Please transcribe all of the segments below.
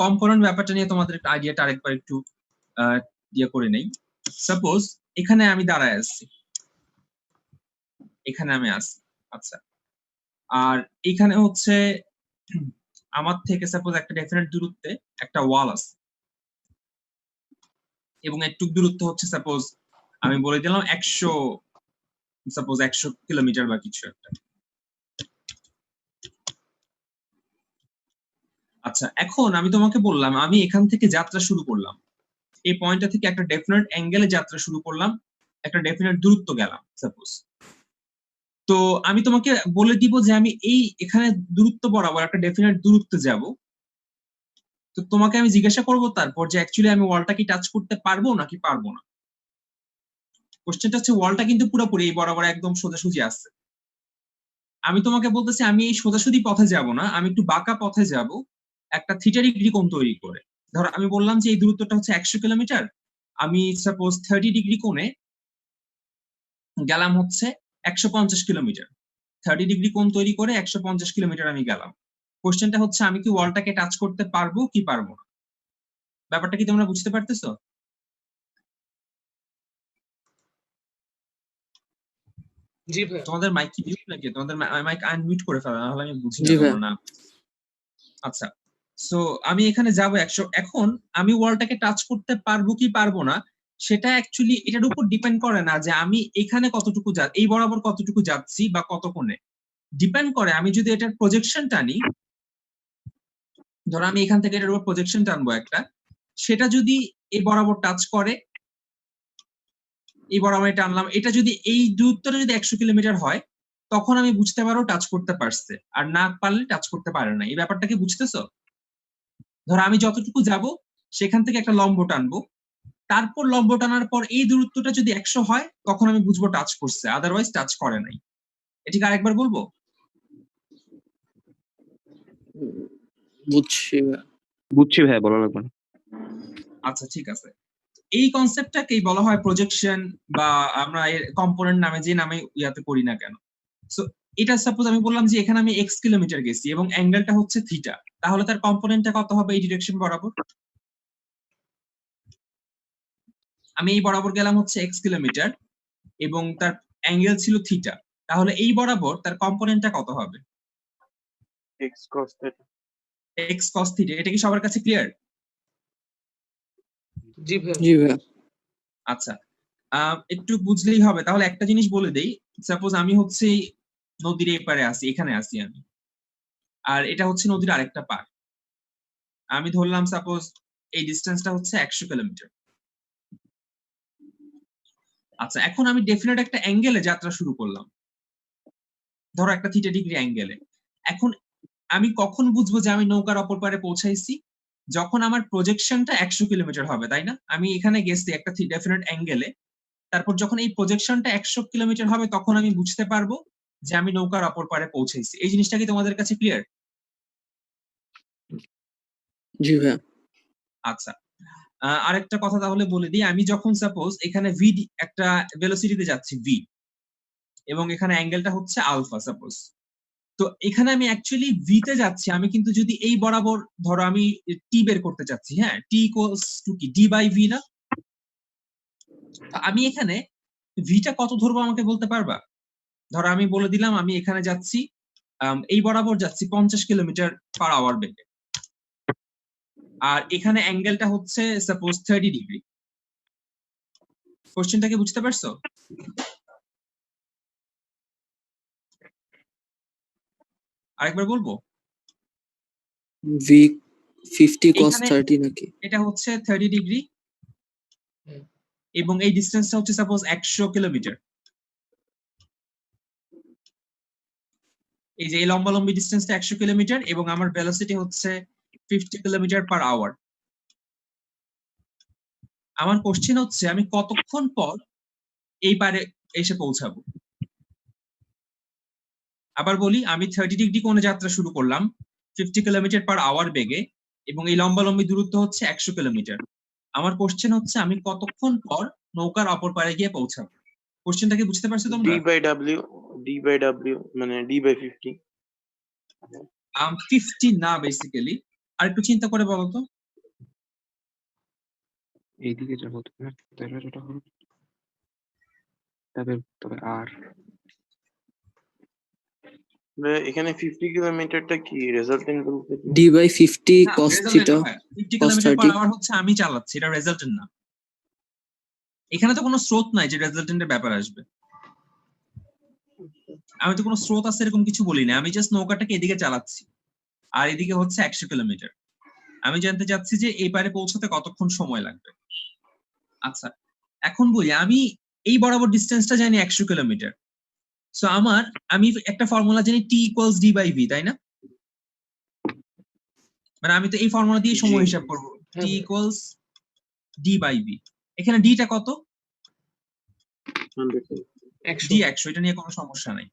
Component ব্যাপারটা নিয়ে তোমাদের আইডিয়াটা আরেকবার একটু ইয়ে করে নেই। সাপোজ এখানে আমি দাঁড়ায় আছি, এখানে আমি আছি, আচ্ছা, আর এখানে হচ্ছে আমার থেকে সাপোজ একটা ডেফিনেট দূরত্বে একটা ওয়াল আছে, এবং একটু দূরত্ব হচ্ছে সাপোজ আমি বলে দিলাম 100 কিলোমিটার বা কিছু একটা। আচ্ছা, এখন আমি তোমাকে বললাম আমি এখান থেকে যাত্রা শুরু করলাম, এই পয়েন্টটা থেকে একটা ডেফিনেট অ্যাঙ্গেলে যাত্রা শুরু করলাম, একটা ডেফিনেট দূরত্ব গেলাম সাপোজ। তো আমি তোমাকে বলে দিব যে আমি এই এখানে দূরত্ব বরাবর একটা ডেফিনেট দূরত্বে যাব। তো তোমাকে আমি জিজ্ঞাসা করব তারপর যে অ্যাকচুয়ালি আমি ওয়ালটা কি টাচ করতে পারবো নাকি পারবো না। কোশ্চেনটা হচ্ছে ওয়ালটা কিন্তু পুরোপুরি এই বরাবর একদম সোজাসুজি আছে। আমি তোমাকে বলতেছি আমি এই সোজাসুজি পথে যাব না, আমি একটু বাঁকা পথে যাব একটা থিটা ডিগ্রি কোণ তৈরি করে। ধরো আমি বললাম যে এই দূরত্বটা হচ্ছে 100 কিলোমিটার, আমি সাপোজ 30 ডিগ্রি কোণে গেলাম হচ্ছে 150 কিলোমিটার, 30 ডিগ্রি কোণ তৈরি করে 150 কিলোমিটার আমি গেলাম। কোশ্চেনটা হচ্ছে আমি কি ওয়ালটাকে টাচ করতে পারবো কি পারবো না। ব্যাপারটা কি তোমরা বুঝতে পারতেছো? জি ভাই। তোমাদের মাইক কি মিউট নাকি? তোমাদের মাইক আনমিউট করে ফেলো, নাহলে আমি বুঝি না জি ভাই। তোমরা না। আচ্ছা, সো আমি এখানে যাব 100। এখন আমি ওয়ালটাকে টাচ করতে পারবো কি পারবো না সেটা অ্যাকচুয়ালি এটার উপর ডিপেন্ড করে না যে আমি এখানে কতটুকু এই বরাবর কতটুকু যাচ্ছি বা কত কোণে। ডিপেন্ড করে আমি যদি এটার প্রজেকশন টানি, ধরো আমি এখান থেকে এটার উপর প্রজেকশন টানবো একটা, সেটা যদি এই বরাবর টাচ করে, এই বরাবর টানলাম, এটা যদি এই দূরত্বটা যদি 100 কিলোমিটার হয় তখন আমি বুঝতে পারবো টাচ করতে পারছে, আর না পারলে টাচ করতে পারে না। এই ব্যাপারটা কি বুঝতেছো? ধরো আমি যতটুকু যাব সেখান থেকে একটা লম্ব টানবো, তারপর লম্ব টানার পর এই দূরত্বটা যদি 100 হয় তখন আমি বুঝবো টাচ করছে, আদারওয়াইজ টাচ করে নাই। এটিকে আরেকবার বলবো? বুঝছি ভাই, বলা লাগবে না। আচ্ছা, ঠিক আছে। এই কনসেপ্টটাকেই বলা হয় প্রজেকশন, বা আমরা এর কম্পোনেন্ট নামে যে নামে ইয়াতে করি না কেন। সো এটা সাপোজ আমি বললাম যে এখানে আমি x কিলোমিটার গেছি এবং অ্যাঙ্গেলটা হচ্ছে থিটা, তাহলে তার কম্পোনেন্টটা কত হবে এই ডিরেকশন বরাবর? আমি এই বরাবর গেলাম হচ্ছে x কিলোমিটার এবং তার অ্যাঙ্গেল ছিল থিটা, তাহলে এই বরাবর তার কম্পোনেন্টটা কত হবে? x cos theta। x cos theta. এটা কি সবার কাছে ক্লিয়ার? জি ভাই। জি ভাই। আচ্ছা, একটু বুঝলেই হবে। তাহলে একটা জিনিস বলে দেই, সাপোজ আমি হচ্ছে নদীর এই পারে আছি, এখানে আছি আমি, আর এটা হচ্ছে নদীর আরেকটা পার। আমি ধরলাম সাপোজ এই ডিসটেন্সটা হচ্ছে 100 কিলোমিটার। আচ্ছা, এখন আমি ডেফিনেট একটা অ্যাঙ্গেলে যাত্রা শুরু করলাম, ধরো একটা থিটা ডিগ্রি অ্যাঙ্গেলে। এখন আমি কখন বুঝবো যে আমি নৌকার অপর পারে পৌঁছাইছি? যখন আমার প্রজেকশনটা 100 কিলোমিটার হবে, তাই না? আমি এখানে গেছি একটা ডেফিনেট অ্যাঙ্গেলে, তারপর যখন এই প্রজেকশনটা 100 কিলোমিটার হবে তখন আমি বুঝতে পারবো যে আমি নৌকার অপর পারে পৌঁছাইছি। এই জিনিসটা কি তোমাদের কাছে ক্লিয়ার? জি ভাই। আচ্ছা, আরেকটা কথা তাহলে বলে দিই, আমি যখন সাপোজ এখানে ভি একটা ভেলোসিটিতে যাচ্ছি ভি, এবং এখানে অ্যাঙ্গেলটা হচ্ছে আলফা সাপোজ, তো এখানে আমি অ্যাকচুয়ালি ভি তে যাচ্ছি। আমি কিন্তু যদি এই বরাবর ধরো আমি টি বের করতে চাচ্ছি, হ্যাঁ, টি ইকুয়ালস টু কি ডি বাই ভি না? আমি এখানে ভিটা কত ধরবো আমাকে বলতে পারবা? ধরো আমি বলে দিলাম আমি এখানে যাচ্ছি, এই বরাবর যাচ্ছি 50 কিলোমিটার পার আওয়ার বেগে, আর এখানে অ্যাঙ্গেলটা হচ্ছে সাপোজ 30 ডিগ্রি। কোশ্চেনটাকে বুঝতে পারছো? আরেকবার বলবো? ভি 50 cos এখানে 30 নাকি? এটা হচ্ছে 30 ডিগ্রি এবং এই ডিসটেন্সটা হচ্ছে সাপোজ 100 কিলোমিটার। এই যে এই লম্বালম্বি ডিসটেন্সটা 100 কিলোমিটার এবং আমার ভেলোসিটি হচ্ছে 50 কিলোমিটার পার আওয়ার। আমার কোশ্চেন হচ্ছে আমি কতক্ষণ পর এই পারে এসে পৌঁছাবো। আবার বলি, আমি 30 ডিগ্রি কোণে যাত্রা শুরু করলাম 50 কিলোমিটার পার আওয়ার বেগে এবং এই লম্বালম্বি দূরত্ব হচ্ছে 100 কিলোমিটার। আমার কোশ্চেন হচ্ছে আমি কতক্ষণ পর নৌকার অপর পারে গিয়ে পৌঁছাবো। কোশ্চেনটা কি বুঝতে পারছো তোমরা? d/w মানে d/50। 50 না, বেসিক্যালি আর একটু চিন্তা করে বলো তো। এইদিকে যাবো তাহলে এটা হবে তবে আর এখানে 50 কিলোমিটারটা কি রেজাল্টেন্ট বলতে কি? ডি বাই 50 না, কস resultant থিটা হয়। 50 cos কিলোমিটার পার 30 আওয়ার হচ্ছে আমি চালাচ্ছি, এটা রেজাল্টেন্ট না। এখানে তো কোনো স্রোত নাই যে রেজাল্টেন্টের ব্যাপার আসবে। আমি তো কোনো স্রোত আছে এরকম কিছু বলি না, আমি জাস্ট নৌকাটাকে এদিকে চালাচ্ছি আর এদিকে হচ্ছে 100 কিলোমিটার। আমি জানতে চাচ্ছি যে এই পারে পৌঁছাতে কতক্ষণ সময় লাগবে। আচ্ছা, এখন বলি আমি এই বরাবর ডিস্টেন্সটা জানি 100 কিলোমিটার। সো আমি একটা ফর্মুলা জানি টি ইকুয়ালস ডি বাই ভি, তাই না? মানে আমি তো এই ফর্মুলা দিয়ে সময় জি। হিসাব করব, হ্যাঁ টি ভাই। Equals D by V. এখানে ডিটা কত? 100 100 ডি 100, এটা নিয়ে কোনো সমস্যা নাই।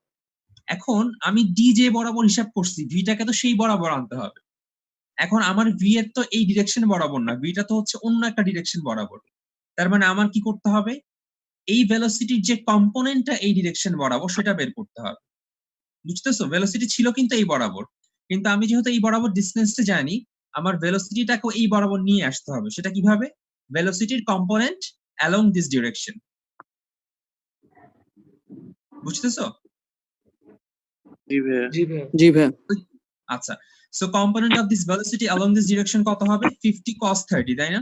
এখন আমি ডি যে বরাবর হিসাব করছি, ভিটাকে তো সেই বরাবর আনতে হবে। এখন আমার ভি এর তো এই ডিরেকশন বরাবর না, ভিটা তো হচ্ছে অন্য একটা ডিরেকশন বরাবর। তার মানে আমার কি করতে হবে, এই ভেলোসিটির যে কম্পোনেন্টটা এই ডিরেকশন বরাবর সেটা বের করতে হবে। বুঝতেছো? ভেলোসিটি ছিল কিন্তু এই বরাবর, কিন্তু আমি যেহেতু এই বরাবর ডিসটেন্সটা জানি, আমার ভেলোসিটিটাকে এই বরাবর নিয়ে আসতে হবে। সেটা কিভাবে? ভেলোসিটির কম্পোনেন্ট অ্যালং দিস ডিরেকশন। বুঝতেছো? জি ভাইয়া। জি ভাইয়া। জি ভাইয়া আচ্ছা, so component of this velocity along this direction কত হবে? 50 cos 30, তাই না?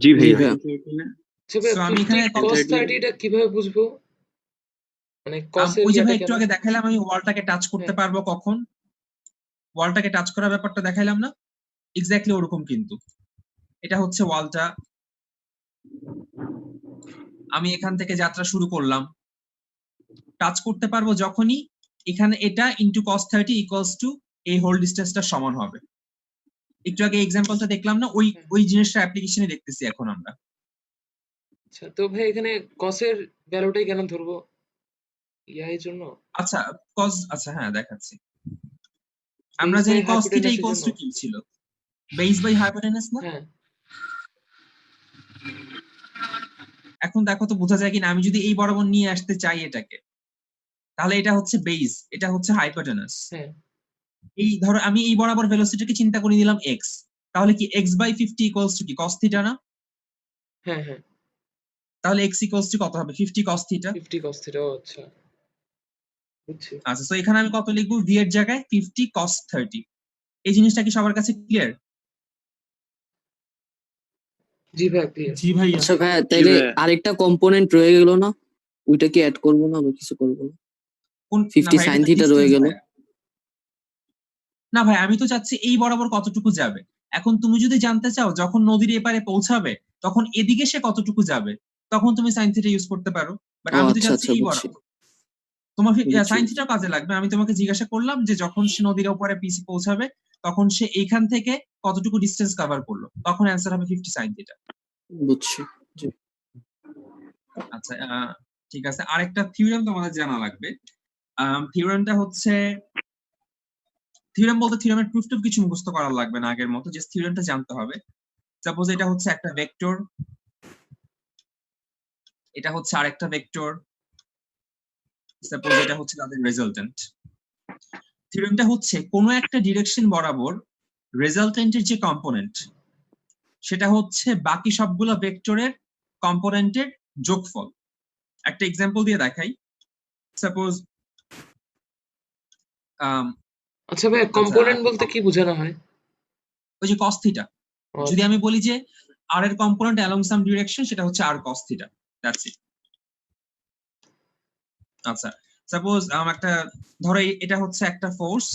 জি ভাইয়া আচ্ছা ভাইয়া, সো আমি 50 এখানে কত, cos 30 টা কিভাবে বুঝবো? মানে cos এর ওই যে ইয়াটা ভাই একটু কেন? আগে দেখাইলাম আমি ওয়ালটাকে টাচ করতে হ্যাঁ। পারবো কখন, ওয়ালটাকে টাচ করার ব্যাপারটা দেখাইলাম না? এক্স্যাক্টলি ওরকম কিন্তু। এটা হচ্ছে ওয়ালটা, আমি এখান থেকে যাত্রা শুরু করলাম, টাচ করতে পারবো যখনই এখানে এটা ইনটু cos 30 ইকুয়ালস টু এই হোল ডিসটেন্সটা সমান হবে। একটু আগে এক্সাম্পলটা দেখলাম না, ওই জিনিসটা অ্যাপ্লিকেশনে দেখতেছি এখন আমরা। আচ্ছা, তো ভাই এখানে cos এর ভ্যালুটাই কেন ধরবো? এর জন্য? আচ্ছা, আচ্ছা হ্যাঁ দেখাচ্ছি। আমরা বেস বাই জানি cos থিটা হাইপোটেনাসের ইকুয়ালস জন্য? টু কি ছিল? বেস বাই হাইপোটেনাস না? হ্যাঁ। এখন দেখো তো বোঝা যায় কিনা, আমি যদি এই বরাবর নিয়ে আসতে চাই এটাকে, তাহলে এটা হচ্ছে বেস, এটা হচ্ছে হাইপোটেনাস। হ্যাঁ। এই ধরো আমি এই বরাবর ভেলোসিটিকে চিন্তা করে নিলাম x, তাহলে কি x বাই 50 ইকুয়ালস টু কি cos থিটা না? হ্যাঁ, হ্যাঁ। তাহলে x ইকুয়ালস টু কত হবে? 50 cos থিটা। 50 cos theta. ও আচ্ছা। বুঝছি। আচ্ছা, তো এখানে আমি কত লিখবো? v এর জায়গায় 50 cos 30। এই জিনিসটা কি সবার কাছে ক্লিয়ার? জি ভাইয়া, ক্লিয়ার। জি ভাইয়া। আচ্ছা ভাইয়া তাইলে ভাইয়া। আরেকটা কম্পোনেন্ট রয়ে গেল না, ওইটা কি অ্যাড করবো না বা কিছু করবো না? কোন? না 50 ভাই, sin এটা তো থিটা রয়ে ডিসটেন্স গেল। ভাই। না ভাই, আমি তো চাচ্ছি এই বরাবর কতটুকু যাবে। এখন তুমি যদি জানতে চাও যখন নদীর এপারে পৌঁছাবে তখন এদিকে সে কতটুকু যাবে, তখন তুমি সাইন থিটা ইউজ করতে পারো। বাট ও আমি তো আচ্ছা চাচ্ছি আচ্ছা এই বুঝছি বরাবর। তোমার বুঝছি সাইন থিটা কাজে লাগবে। আমি তোমাকে জিজ্ঞাসা করলাম যে যখন সে নদীর উপরে পিসি পৌঁছাবে তখন সে এইখান থেকে কতটুকু ডিসটেন্স কভার করলো, তখন অ্যান্সার হবে 50 সাইন থিটা। বুঝছি জি আচ্ছা, ঠিক আছে, আরেকটা থিওরেম তোমাদের জানা লাগবে। থিওরেমটা হচ্ছে, থিওরেম বলতে থিওরেমের প্রুফ টুফ কিছু মুখস্থ করা লাগবে না, আগের মতো জাস্ট থিওরেমটা জানতে হবে। সাপোজ এটা হচ্ছে একটা ভেক্টর, এটা হচ্ছে আরেকটা ভেক্টর, সাপোজ এটা হচ্ছে তাদের রেজাল্টেন্ট। থিওরেমটা হচ্ছে কোনো একটা ডিরেকশন বরাবর রেজাল্টেন্টের যে কম্পোনেন্ট সেটা হচ্ছে বাকি সবগুলো ভেক্টরের কম্পোনেন্টের যোগফল। একটা এক্সাম্পল দিয়ে দেখাই। সাপোজ আচ্ছা ভাইয়া, কম্পোনেন্ট বলতে কি বোঝানো হয়? ওই যে cos থিটা, ও যদি আচ্ছা। আমি বলি যে r এর কম্পোনেন্ট অ্যালং সাম ডিরেকশন, সেটা হচ্ছে r cos theta, that's it. আচ্ছা, সাপোজ একটা ধরো এটা হচ্ছে একটা ফোর্স,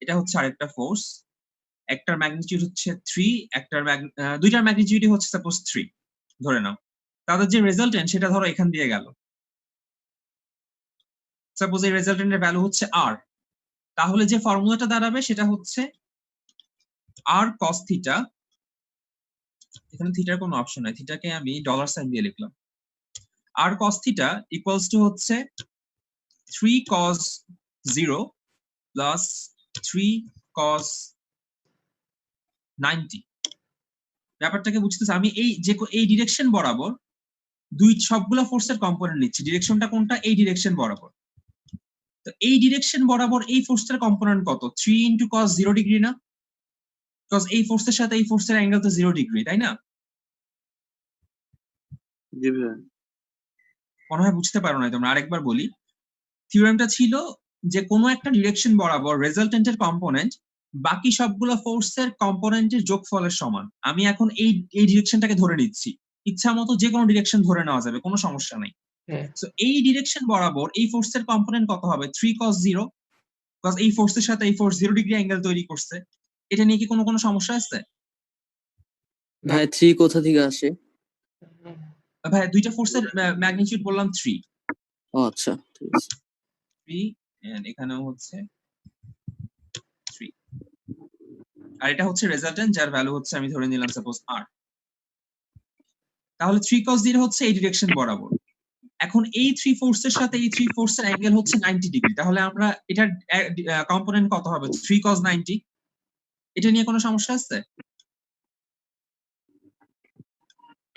এটা হচ্ছে আরেকটা ফোর্স, একটার ম্যাগনিটিউড হচ্ছে 3, দুইটার ম্যাগনিটিউড হচ্ছে সাপোজ 3 ধরে নাও। তাদের যে রেজাল্টেন্ট সেটা ধরো এখান দিয়ে গেল, সাপোজ এই রেজাল্টেন্টের ভ্যালু হচ্ছে r। তাহলে যে ফর্মুলাটা দাঁড়াবে সেটা হচ্ছে r cos থিটা, এখানে থিটার কোনো অপশন নাই, থিটাকে আমি ডলার সাইন দিয়ে লিখলাম। r cos theta equals to হচ্ছে 3 cos 0 প্লাস 3 cos 90। ব্যাপারটাকে বুঝতেছে? আমি এই ডিরেকশন বরাবর সবগুলো ফোর্সের কম্পোনেন্ট নিচ্ছি। ডিরেকশনটা কোনটা? এই ডিরেকশন বরাবর। তো এই ডিরেকশন বরাবর এই ফোর্সটার কম্পোনেন্ট কত? 3 ইন্টু cos 0 ডিগ্রি না? বিকজ এই ফোর্সের সাথে এই ফোর্সের অ্যাঙ্গেল তো 0 ডিগ্রি, তাই না? জি ভাইয়া। মনে হয় বুঝতে পারো না, তোমরা আরেকবার বলি। থিওরেমটা ছিল যে কোনো একটা ডিরেকশন বরাবর রেজাল্টেন্টের কম্পোনেন্ট বাকি সবগুলো ফোর্সের কম্পোনেন্টের যোগফলের সমান। আমি এখন এই ডিরেকশনটাকে ধরে নিচ্ছি, ইচ্ছা মতো যে কোনো ডিরেকশন ধরে নেওয়া যাবে, কোনো সমস্যা নেই। হ্যাঁ সো এই ডিরেকশন বরাবর এই ফোর্সের কম্পোনেন্ট কত হবে? 3 cos 0, বিকজ এই ফোর্সের সাথে এই ফোর্স 0 ডিগ্রি অ্যাঙ্গেল তৈরি করছে। এটা নিয়ে কি কোনো সমস্যা আছে? ভাই 3 কোথা থেকে আসে? ভাই দুইটা ফোর্সের ম্যাগনিটিউড বললাম 3, ও আচ্ছা, ঠিক আছে। 3 এন্ড এখানেও হচ্ছে 3, আর এটা হচ্ছে রেজাল্টেন্ট যার ভ্যালু হচ্ছে আমি ধরে নিলাম সাপোজ r। তাহলে 3 cos 0 হচ্ছে এই ডিরেকশন বরাবর। এখন এই 3 ফোর্সের সাথে এই 3 ফোর্সের অ্যাঙ্গেল হচ্ছে 90 ডিগ্রি। তাহলে আমরা এটার কম্পোনেন্ট কত হবে? 3 cos 90। এটা নিয়ে কোনো সমস্যা আছে?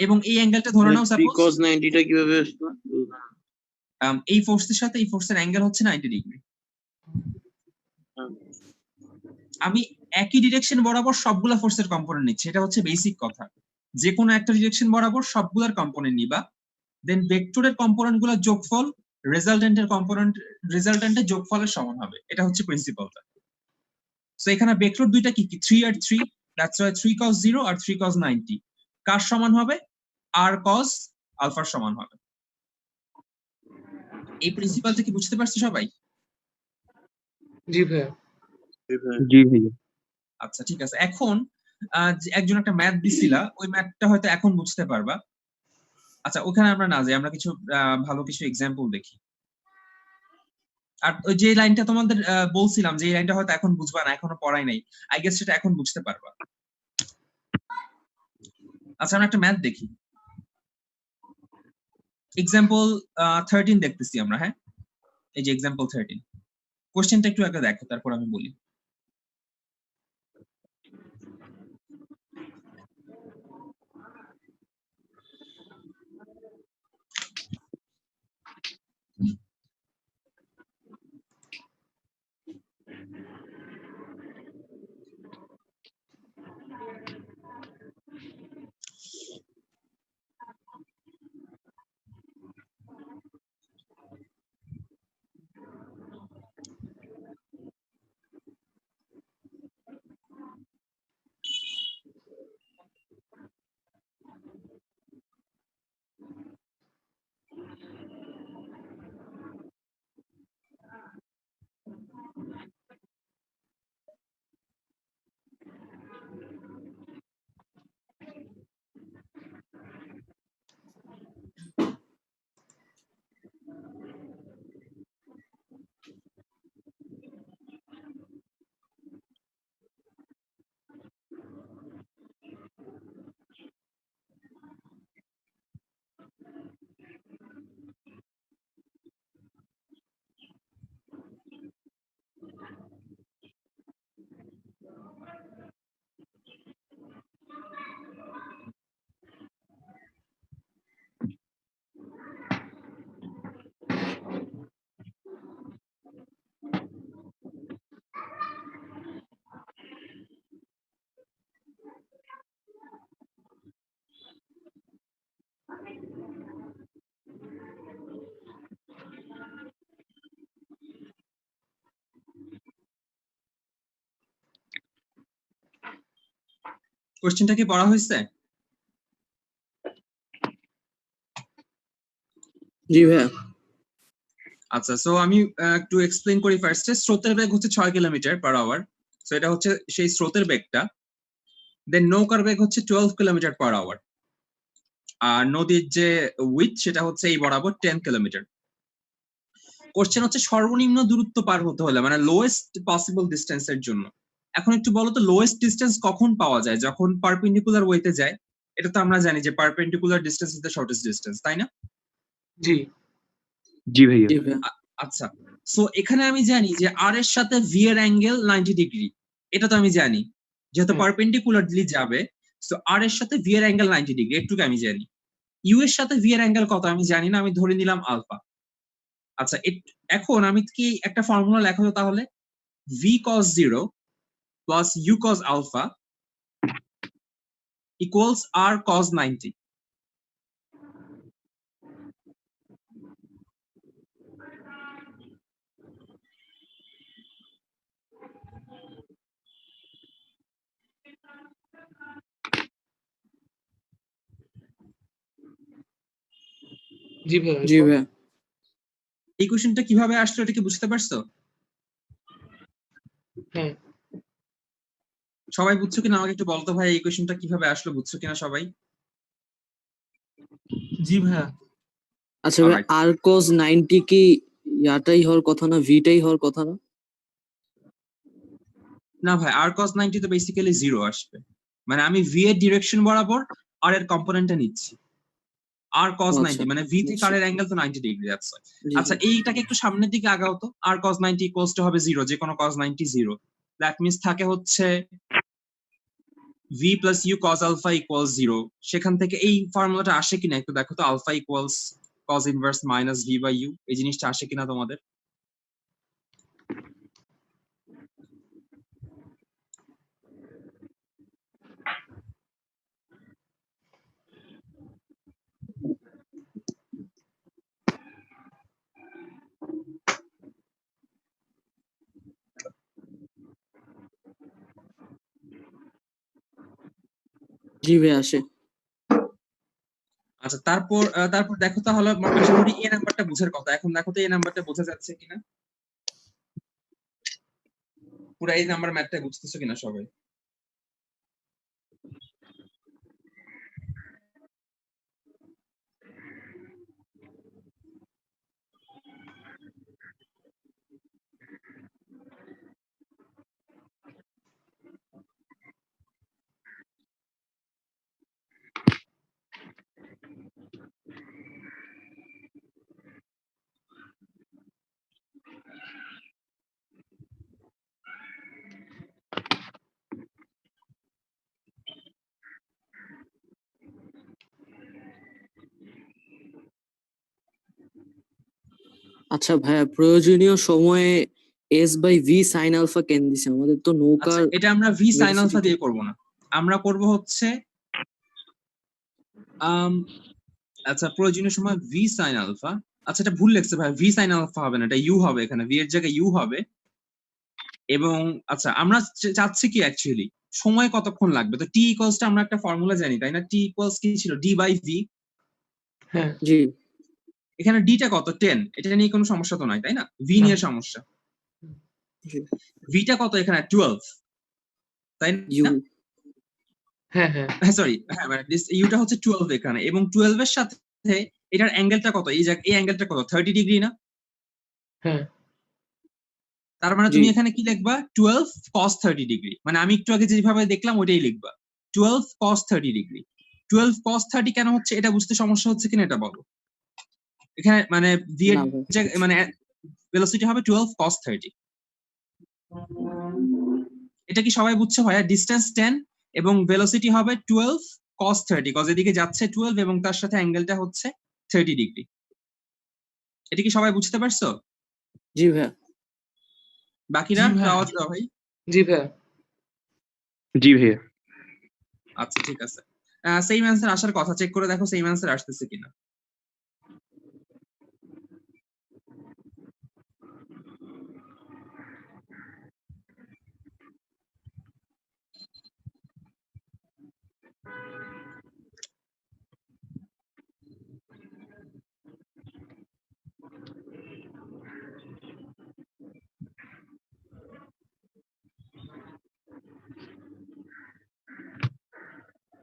এবং এই অ্যাঙ্গেলটা ধরে নাও 3 সাপোজ cos 90 টা কিভাবে আসলো? এই ফোর্সের সাথে এই ফোর্সের অ্যাঙ্গেল হচ্ছে 90 ডিগ্রি। আমি একই ডিরেকশন বরাবর সবগুলা ফোর্সের কম্পোনেন্ট নিচ্ছি, এটা হচ্ছে বেসিক কথা। যে কোনো একটা ডিরেকশন বরাবর সবগুলার কম্পোনেন্ট নিবা, দেন ভেক্টরের কম্পোনেন্ট গুলোর যোগফল রেজাল্টেন্টের যোগফলের সমান হবে। এটা হচ্ছে প্রিন্সিপালটা। সো এখানে ভেক্টর দুইটা কি কি? 3 আর 3, দ্যাটস ওয়াই 3 cos 0 আর 3 cos 90 কার সমান হবে? r cos আলফার সমান হবে। এই প্রিন্সিপালটা কি বুঝতে পারছো সবাই? জি ভাইয়া। জি ভাইয়া। আচ্ছা ঠিক আছে। এখন একজন একটা ম্যাথ দিছিলা, ওই ম্যাথটা হয়তো এখন বুঝতে পারবা। আচ্ছা ওখানে আমরা না যাই, আমরা কিছু ভালো কিছু এক্সাম্পল দেখি। আর ওই যে লাইনটা তোমাদের বলছিলাম যে এই লাইনটা হয়তো এখন বুঝবা না, এখনো পড়াই নাই, আই গেস সেটা এখন বুঝতে পারবা। আচ্ছা আমরা একটা ম্যাথ দেখি। এক্সাম্পল 13 দেখতেছি আমরা। হ্যাঁ, এই যে এক্সাম্পল 13, কোশ্চেনটা একটু আগে দেখো, তারপর আমি বলি। কোশ্চেনটা কি পড়া হয়েছে? জি ভাইয়া। আচ্ছা, সো আমি একটু এক্সপ্লেইন করি ফার্স্টে। স্রোতের বেগ হচ্ছে 6 কিলোমিটার পার আওয়ার, সো এটা হচ্ছে সেই স্রোতের বেগটা। দেন নৌকার বেগ হচ্ছে 12 কিলোমিটার পার আওয়ার, আর নদীর যে উইথ সেটা হচ্ছে এই বরাবর 10 কিলোমিটার। কোশ্চেন হচ্ছে সর্বনিম্ন দূরত্ব পার হতে হলে, মানে লোয়েস্ট পসিবল ডিস্টেন্সের জন্য। এখন একটু বলো তো, লোয়েস্ট ডিস্টেন্স কখন পাওয়া যায়? যখন পারপেন্ডিকুলার ওয়েতে যায়। এটা তো আমরা জানি যে perpendicular distance is the shortest distance, তাই না? জি জি ভাইয়া। জি ভাইয়া। আচ্ছা, সো এখানে আমি জানি যে আর এর সাথে ভি এর অ্যাঙ্গেল 90 ডিগ্রি, এটা তো আমি জানি, যেহেতু পারপেন্ডিকুলারলি যাবে। সো আর এর সাথে ভি এর অ্যাঙ্গেল 90 ডিগ্রি, একটুকু আমি জানি। ইউ এর সাথে ভি এর অ্যাঙ্গেল কত আমি জানি না, আমি ধরে নিলাম আলফা। আচ্ছা, এখন আমি কি একটা ফর্মুলা লেখো তো তাহলে, v cos 0 plus u cos alpha equals r cos 90. জি ভাইয়া। জি এরপর? ভাইয়া। এই কোশ্চেনটা কিভাবে আসলো এটা কি বুঝতে পারছো? হ্যাঁ। সবাই বুঝছো কিনা আমাকে একটু বলতো ভাই, এই কোশ্চেনটা কিভাবে আসলো বুঝছো কিনা সবাই? জি ভাইয়া। আচ্ছা ভাই, Alright. আর cos 90 কি ইয়াটাই হওয়ার কথা না, ভিটাই হওয়ার কথা না? না ভাই, r cos 90 তো বেসিক্যালি 0 আসবে, মানে আমি v এর ডিরেকশন বরাবর r এর কম্পোনেন্টটা নিচ্ছি। r cos আচ্ছা, 90 মানে v থেকে r এর অ্যাঙ্গেল তো 90 ডিগ্রি, দ্যাটস ওয়াই। জি আচ্ছা, এইটাকে একটু সামনের দিকে আগাও তো। r cos 90 ইকুয়ালস টু হবে 0, যে কোনো cos 90 0। দ্যাট মিন্স থাকে হচ্ছে v plus u cos alpha equals 0। সেখান থেকে এই ফর্মুলাটা আসে কিনা একটু দেখো তো, alpha equals cos inverse minus v by u, এই জিনিসটা আসে কিনা তোমাদের? জি ভাই আসে। আচ্ছা, তারপর দেখো তাহলে মোটামুটি এই নাম্বারটা বুঝার কথা। এখন দেখো তো এই নাম্বারটা বোঝা যাচ্ছে কিনা, পুরো এই নাম্বার ম্যাথটা বুঝতেছো কিনা সবাই? আচ্ছা ভাইয়া, প্রয়োজনীয় সময়ে s by v sin alpha কেন দিছে? আমাদের তো আচ্ছা, নৌকার এটা আমরা v sin velocity alpha টা- দিয়ে করব না, আমরা করব হচ্ছে আচ্ছা, প্রয়োজনীয় সময় v sin alpha। আচ্ছা, এটা ভুল লেখছে ভাই, v sin alpha হবে না, এটা u হবে, এখানে v এর জায়গায় u হবে। এবং আচ্ছা, আমরা চাচ্ছি কি অ্যাকচুয়ালি সময় কতক্ষণ লাগবে, তো t ইকুয়ালস টা আমরা একটা ফর্মুলা জানি তাই না, t ইকুয়ালস কি ছিল, d বাই v। হ্যাঁ। জি এখানে d টা কত, 10, এটা নিয়ে কোনো সমস্যা তো নাই তাই না, v না। নিয়ে সমস্যা। জি। v টা কত এখানে 12, তাই ইউ না? হ্যাঁ, হ্যাঁ। সরি, হ্যাঁ, মানে u টা হচ্ছে 12 এখানে, এবং 12 এর সাথে এটার অ্যাঙ্গেলটা কত, এই অ্যাঙ্গেলটা কত, 30 ডিগ্রি না? হ্যাঁ। তার মানে জি। তুমি এখানে কি লিখবা, 12 cos 30 ডিগ্রি, মানে আমি একটু আগে যেভাবে দেখলাম ওইটাই লিখবা, 12 cos 30 ডিগ্রি। 12 cos 30 কেন হচ্ছে এটা বুঝতে সমস্যা হচ্ছে কিনা এটা বলো। এখানে মানে v এর না ভাই। মানে ভেলোসিটি হবে 12 cos 30। এটা কি সবাই বুঝছো ভাইয়া? ডিসটেন্স 10 এবং ভেলোসিটি হবে 12 cos 30, কজ এদিকে যাচ্ছে 12 এবং তার সাথে অ্যাঙ্গেলটা হচ্ছে 30 ডিগ্রি। এটা কি সবাই বুঝতে পারছো? জি ভাইয়া। বাকিরা জি ভাইয়া। আওয়াজ দাও ভাই। জি ভাইয়া। জি ভাইয়া। আচ্ছা, ঠিক আছে। সেম অ্যান্সার আসার কথা, চেক করে দেখো সেম অ্যান্সার আসতেছে কিনা।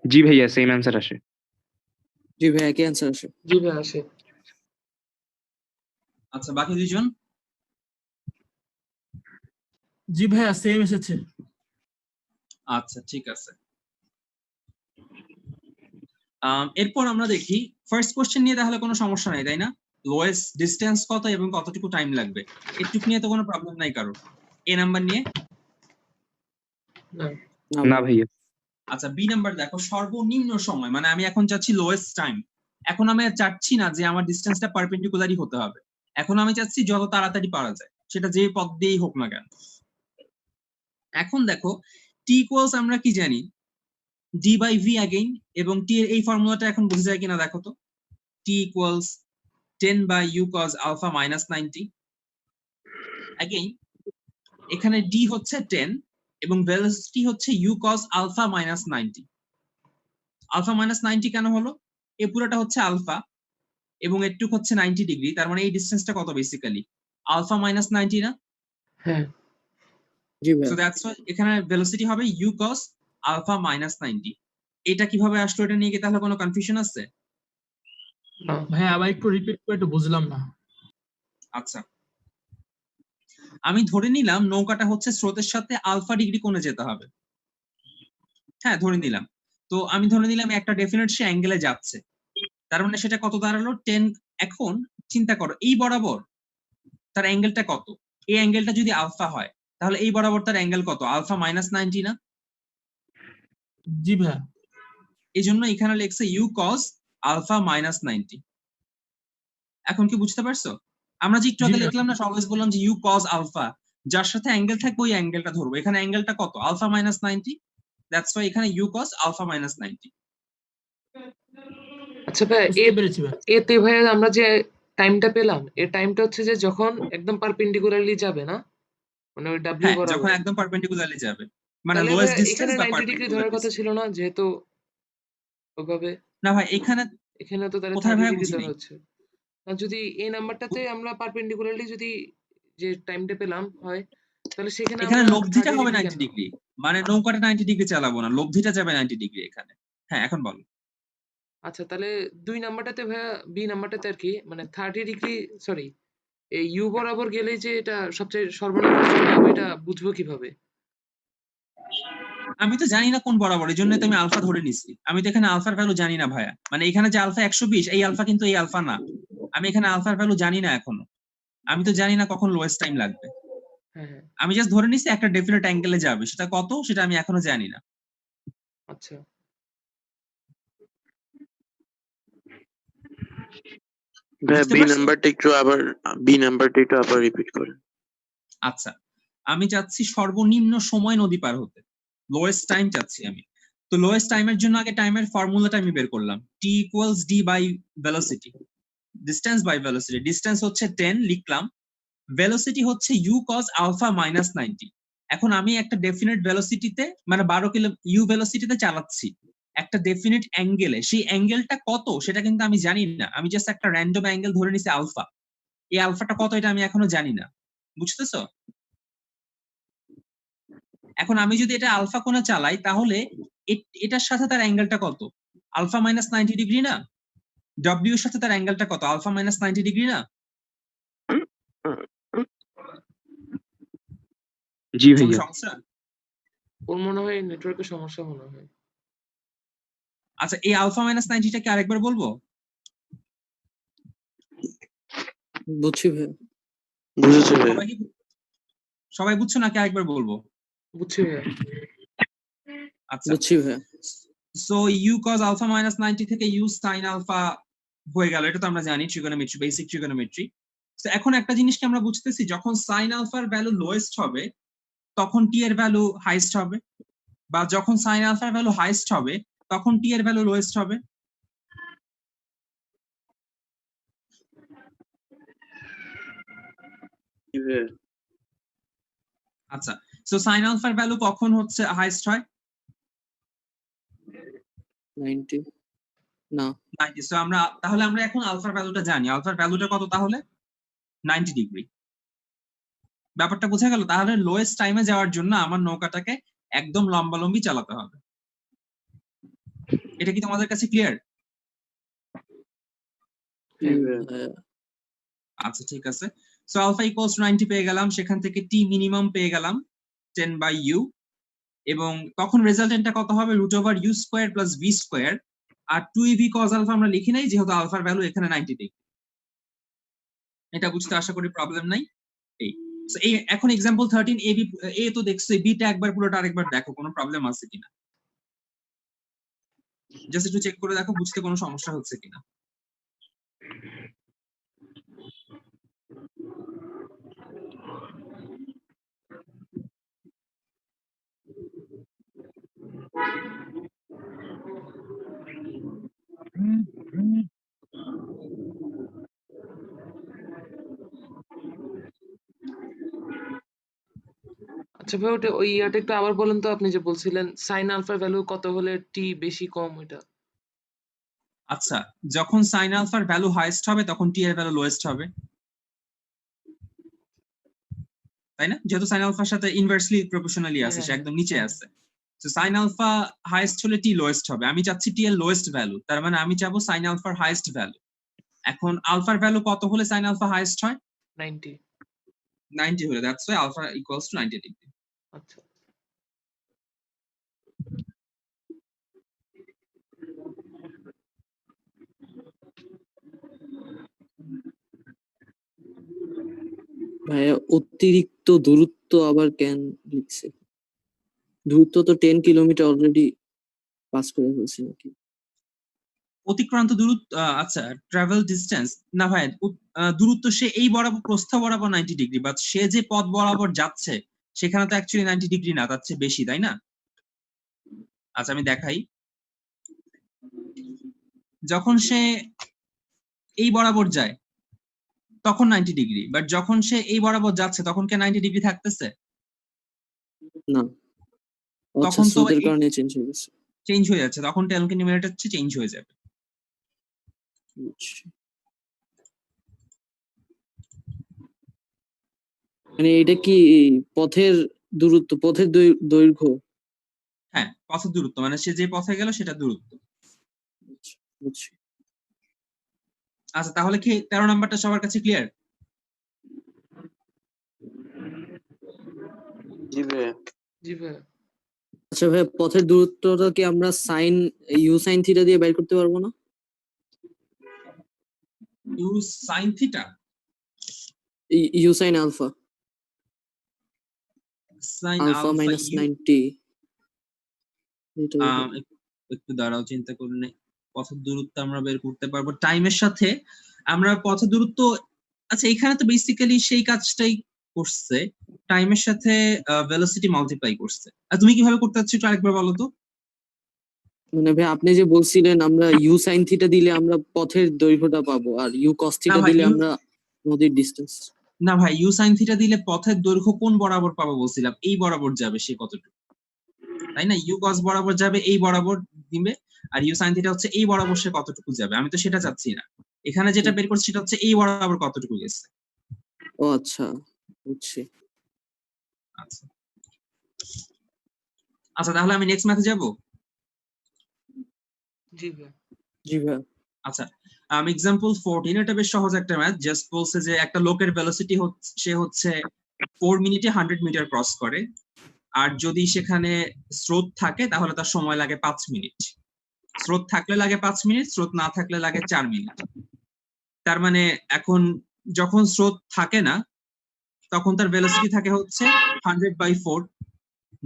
জি ভাইয়া, সেম অ্যান্সার আসে। জি ভাইয়া, একই অ্যান্সার আসে। জি ভাইয়া আসে। আচ্ছা, বাকি দুজন? জি ভাইয়া, সেম এসেছে। আচ্ছা, ঠিক আছে। এরপর আমরা দেখি ফার্স্ট কোশ্চেন নিয়ে, তাহলে কোনো সমস্যা নাই তাই না? লোয়েস্ট ডিসটেন্স কত এবং কতটুকু টাইম লাগবে, এটুকু নিয়ে তো কোনো প্রবলেম নাই কারো। এ নাম্বার নিয়ে? না। না ভাইয়া। আচ্ছা, বি নাম্বার দেখো, সর্বনিম্ন সময়, মানে আমি এখন চাচ্ছি লোয়েস্ট টাইম। এখন আমি আর চাচ্ছি না যে আমার ডিসটেন্সটা পারপেন্ডিকুলারই হতে হবে, এখন আমি চাচ্ছি যত তাড়াতাড়ি পারা যায়, সেটা যে পথ দিয়েই হোক না কেন। এখন দেখো টি ইকুয়ালস আমরা কি জানি, ডি বাই ভি অ্যাগেইন, এবং টি এর এই ফর্মুলাটা এখন বোঝা যায় কিনা দেখো তো। T equals 10 by u cos alpha minus 90। Again এখানে ডি হচ্ছে 10 এবং ভেলোসিটি হচ্ছে u cos alpha minus 90। Alpha minus 90 কেন হলো? এই পুরোটা হচ্ছে আলফা এবং এটুক হচ্ছে 90 ডিগ্রি, তার মানে এই ডিসটেন্সটা কত বেসিক্যালি আলফা মাইনাস 90 না? হ্যাঁ জি ভাইয়া। সো দ্যাটস ওয়াই এখানে ভেলোসিটি হবে u cos alpha minus 90। এটা কিভাবে আসলো, এটা নিয়ে কি তাহলে কোনো কনফিউশন আছে? না ভাইয়া আবার একটু রিপিট করে, একটু বুঝলাম না। আচ্ছা, আমি ধরে নিলাম নৌকাটা হচ্ছে স্রোতের সাথে আলফা ডিগ্রি কোণে যেতে হবে। হ্যাঁ ধরে নিলাম। তো আমি ধরে নিলাম একটা ডেফিনেট সে অ্যাঙ্গেলে যাচ্ছে, তার মানে সেটা কত দাঁড়ালো 10। এখন চিন্তা করো এই বরাবর তার অ্যাঙ্গেলটা কত? এই অ্যাঙ্গেলটা যদি আলফা হয় তাহলে এই বরাবর তার অ্যাঙ্গেল কত? আলফা মাইনাস 90 না? জি ভাইয়া। এই জন্য এখানে লেখছে ইউ কস আলফা মাইনাস 90। এখন কি বুঝতে পারছো? আমরা যে একটু জি আগে ভাইয়া। লিখলাম না, অলওয়েজ বললাম যে ইউ কস আলফা, যার সাথে অ্যাঙ্গেল থাকবে ওই অ্যাঙ্গেলটা ধরবো। এখানে অ্যাঙ্গেলটা কত? Alpha minus 90। দ্যাটস ওয়াই এখানে ইউ কস আলফা মাইনাস 90। আচ্ছা ভাইয়া বুঝতে পেরেছি ভাইয়া। এতে ভাইয়া আমরা যে টাইমটা পেলাম, এই টাইমটা হচ্ছে যে যখন একদম পারপেন্ডিকুলারলি যাবে না, মানে ওই ডাব্লিউ হ্যাঁ যখন বরাবর। একদম পারপেন্ডিকুলারলি যাবে, মানে তাহলে লোয়েস্ট ভাইয়া ডিসটেন্স এখানে বা 90 ডিগ্রি পারপেন্ডিকুলার ধরার কথা ডিসটেন্স। ছিল না, যেহেতু ওইভাবে না ভাই এখানে এখানে তো তাহলে কোথায় 30 ভাইয়া ডিগ্রি বুঝি ধরা নাই। হচ্ছে। আর যদি এই নাম্বারটাতে আমরা পারপেন্ডিকুলারলি যদি যে টাইমটা পেলাম হয়, তাহলে সেখানে এখানে আমরা লব্ধিটা 30 হবে ডিগ্রি 90 কেন? ডিগ্রি, মানে নৌকাটা 90 ডিগ্রি চালাবো না, লব্ধিটা যাবে 90 ডিগ্রি এখানে। হ্যাঁ এখন বলো। আচ্ছা তাহলে 2 নাম্বারটাতে ভাইয়া, বি নাম্বারটাতে আর কি মানে 30 ডিগ্রি, সরি এই ইউ বরাবর গেলে যে এটা সবচেয়ে সর্বনিম্ন চলে যাবে, এটা বুঝবো কিভাবে? আমি তো জানি না কোন বরাবর, এই জন্য তো আমি আলফা ধরে নিছি। আমি তো এখানে আলফার ভ্যালু জানি না ভাইয়া, মানে এখানে যে আলফা 120, এই আলফা কিন্তু এই আলফা না। আমি এখানে আলফার ভ্যালু জানি না এখনো। আমি তো জানি না কখন লোয়েস্ট টাইম লাগবে। হ্যাঁ, হ্যাঁ। আমি জাস্ট ধরে নিছি একটা ডেফিনেট অ্যাঙ্গেলে যাবে, সেটা কত সেটা আমি এখনো জানি না। আচ্ছা। ভাইয়া বুঝতে বি পারছো? নাম্বারটা একটু আবার রিপিট করেন। আচ্ছা, আমি চাচ্ছি সর্বনিম্ন সময় নদী পার হতে, লোয়েস্ট টাইম চাচ্ছি আমি। তো লোয়েস্ট টাইমের জন্য আগে টাইমের ফর্মুলাটা আমি বের করলাম, T equals D by velocity, distance by velocity. Distance হচ্ছে 10 লিখলাম, ভেলোসিটি হচ্ছে ইউ কস আলফা মাইনাস 90। এখন আমি একটা ডেফিনেট ভেলোসিটিতে মানে 12 কিলো ইউ ভেলোসিটিতে চালাচ্ছি একটা ডেফিনেট অ্যাঙ্গেলে, সেই অ্যাঙ্গেলটা কত সেটা কিন্তু আমি জানি না। আমি জাস্ট একটা র্যান্ডম অ্যাঙ্গেল ধরে নিছি আলফা, এই আলফাটা কত এটা আমি এখনো জানি না। বুঝতেছো? এখন আমি যদি এটা আলফা কোণে চালাই তাহলে এটার সাথে তার অ্যাঙ্গেলটা কত? আলফা মাইনাস 90 ডিগ্রি না? ডব্লিউ এর সাথে তার অ্যাঙ্গেলটা কত? আলফা মাইনাস 90 ডিগ্রি না? জি কোনো ভাইয়া। সমস্যা? ওর মনে হয় নেটওয়ার্কের সমস্যা মনে হয়। আচ্ছা এই আলফা মাইনাস 90 টা কি আরেকবার বলবো? বুঝছি ভাইয়া। বুঝেছি ভাইয়া। সবাই বুঝছো নাকি আরেকবার বলবো? বুঝছি ভাইয়া। আচ্ছা, বুঝছি ভাইয়া। So U cos alpha minus 90 থেকে ইউ সাইন আলফা হয়ে গেল, এটা তো আমরা জানি ট্রিগোনোমেট্রি, বেসিক ট্রিগোনোমেট্রি। তো এখন একটা জিনিস কি আমরা বুঝতেছি, যখন সাইন আলফার ভ্যালু লোয়েস্ট হবে তখন টি এর ভ্যালু হাইস্ট হবে, বা যখন সাইন আলফার ভ্যালু হাইস্ট হবে তখন টি এর ভ্যালু লোয়েস্ট হবে। জি ভাইয়া। আচ্ছা, সো সাইন আলফার ভ্যালু কখন হচ্ছে হাইস্ট হয়? 90 না 90। সো আমরা তাহলে আমরা এখন আলফার ভ্যালুটা জানি, আলফার ভ্যালুটা কত তাহলে? 90 ডিগ্রি। ব্যাপারটা বোঝা গেল? তাহলে লোয়েস্ট টাইমে যাওয়ার জন্য আমার নৌকাটাকে একদম লম্বালম্বি চালাতে হবে। এটা কি তোমাদের কাছে ক্লিয়ার? জি ভাইয়া। ভাইয়া। আচ্ছা ঠিক আছে। সো আলফা ইকুয়ালস 90 পেয়ে গেলাম, সেখান থেকে টি মিনিমাম পেয়ে গেলাম 10 বাই ইউ, এবং তখন রেজাল্টেন্টটা কত হবে? Root over U square plus V square. আর 2ab cos আলফা আমরা লিখি নাই যেহেতু আলফার ভ্যালু এখানে 90 ডিগ্রি। এটা বুঝতে আশা করি প্রবলেম নাই। এই সো এই এখন एग्जांपल 13 ab এ তো দেখছো, বিটা একবার পুরোটা আরেকবার দেখো কোনো প্রবলেম আছে কিনা, জাস্ট একটু চেক করে দেখো বুঝতে কোনো সমস্যা হচ্ছে কিনা। আচ্ছা ভাই ওটা ওই ইয়াটা একটু আবার বলেন তো, আপনি যে বলছিলেন সাইন আলফার ভ্যালু কত হলে টি বেশি কম ওইটা? আচ্ছা, যখন সাইন আলফার ভ্যালু হাইয়েস্ট হবে তখন টি এর ভ্যালু লোয়েস্ট হবে, তাই না? যেহেতু সাইন আলফার সাথে ইনভার্সলি প্রপোর্শনালি আছে, হ্যাঁ সে হ্যাঁ একদম নিচে হ্যাঁ আছে। তো সাইন আলফা হাইয়েস্ট হলে টি লোয়েস্ট হবে, আমি চাচ্ছি টি এর লোয়েস্ট ভ্যালু, তার মানে আমি চাবো সাইন আলফার হাইয়েস্ট ভ্যালু। এখন আলফার ভ্যালু কত হলে সাইন আলফা হাইয়েস্ট হয়? 90। 90 হলে, that's why alpha equals to 90 degree. আচ্ছা ভাইয়া অতিরিক্ত দূরত্ব আবার কেন লিখছে? দূরত্ব তো 10 কিলোমিটার অলরেডি পাস করে ফেলছি নাকি? অতিক্রান্ত দূরত্ব, আচ্ছা ট্রাভেল ডিসটেন্স না ভাই, দূরত্ব সে এই বরাবর প্রস্থ বরাবর 90 ডিগ্রি, বাট সে যে পথ বরাবর যাচ্ছে সেখানে তো অ্যাকচুয়ালি 90 ডিগ্রি না, তার চেয়ে বেশি, তাই না? আচ্ছা আমি দেখাই, যখন সে এই বরাবর যায় তখন 90 ডিগ্রি, বাট যখন সে এই বরাবর যাচ্ছে তখন কি 90 ডিগ্রি থাকতেছে? না, আচ্ছা তখন তো স্রোতের কারণে চেঞ্জ হয়ে গেছে। চেঞ্জ হয়ে যাচ্ছে, তখন টেন কিলোমিটার চেঞ্জ হয়ে যাবে। বুঝছি। মানে এটা কি পথের দূরত্ব, পথের দৈর্ঘ্য? হ্যাঁ, পথের দূরত্ব, মানে সে যে পথে গেল সেটা দূরত্ব। আচ্ছা, বুঝছি। আচ্ছা তাহলে কি 13 নাম্বারটা সবার কাছে ক্লিয়ার? জি ভাইয়া। জি ভাই। আচ্ছা ভাই, পথের দূরত্বটা কি আমরা সাইন ইউ সাইন থিটা দিয়ে বের করতে পারবো না? U sine theta, U sine alpha, sine alpha alpha minus U. 90 এটা একটু দাঁড়াও, চিন্তা করে নেই। পথের দূরত্ব আমরা বের করতে পারবো টাইমের সাথে, আমরা পথের দূরত্ব, আচ্ছা এখানে তো বেসিক্যালি সেই কাজটাই করছে, টাইমের সাথে ভেলোসিটি মাল্টিপ্লাই করছে। আর তুমি কিভাবে করতে চাচ্ছ একটু আরেকবার বলো তো? মানে ভাই আপনি যে বলছিলেন আমরা ইউ সাইন থিটা দিলে আমরা পথের দৈর্ঘ্যটা পাবো, আর ইউ কস না থিটা ভাই দিলে আমরা নদীর ডিসটেন্স। না ভাই, ইউ সাইন থিটা দিলে পথের দৈর্ঘ্য কোন বরাবর পাবো বলছিলাম? এই বরাবর যাবে সে কতটুকু, তাই না? ইউ কস বরাবর যাবে, এই বরাবর দিবে, আর ইউ সাইন থিটা হচ্ছে এই বরাবর সে কতটুকু যাবে, আমি তো সেটা চাচ্ছি না। এখানে যেটা বের করছি সেটা হচ্ছে এই বরাবর কতটুকু গেছে। ও আচ্ছা, বুঝছি। আচ্ছা আচ্ছা তাহলে আমি নেক্সট ম্যাথে যাব। জি ভাই। জি ভাই। আচ্ছা এক্সাম্পল 14, এটা বেশ সহজ একটা ম্যাথ। জাস্ট বলছে যে একটা লোকের ভেলোসিটি সে হচ্ছে 4 মিনিটে 100 মিটার ক্রস করে, আর যদি সেখানে স্রোত থাকে তাহলে তার সময় লাগে 5 মিনিট। স্রোত থাকলে লাগে 5 মিনিট, স্রোত না থাকলে লাগে 4 মিনিট। তার মানে এখন যখন স্রোত থাকে না তখন তার ভেলোসিটি থাকে হচ্ছে 100/4,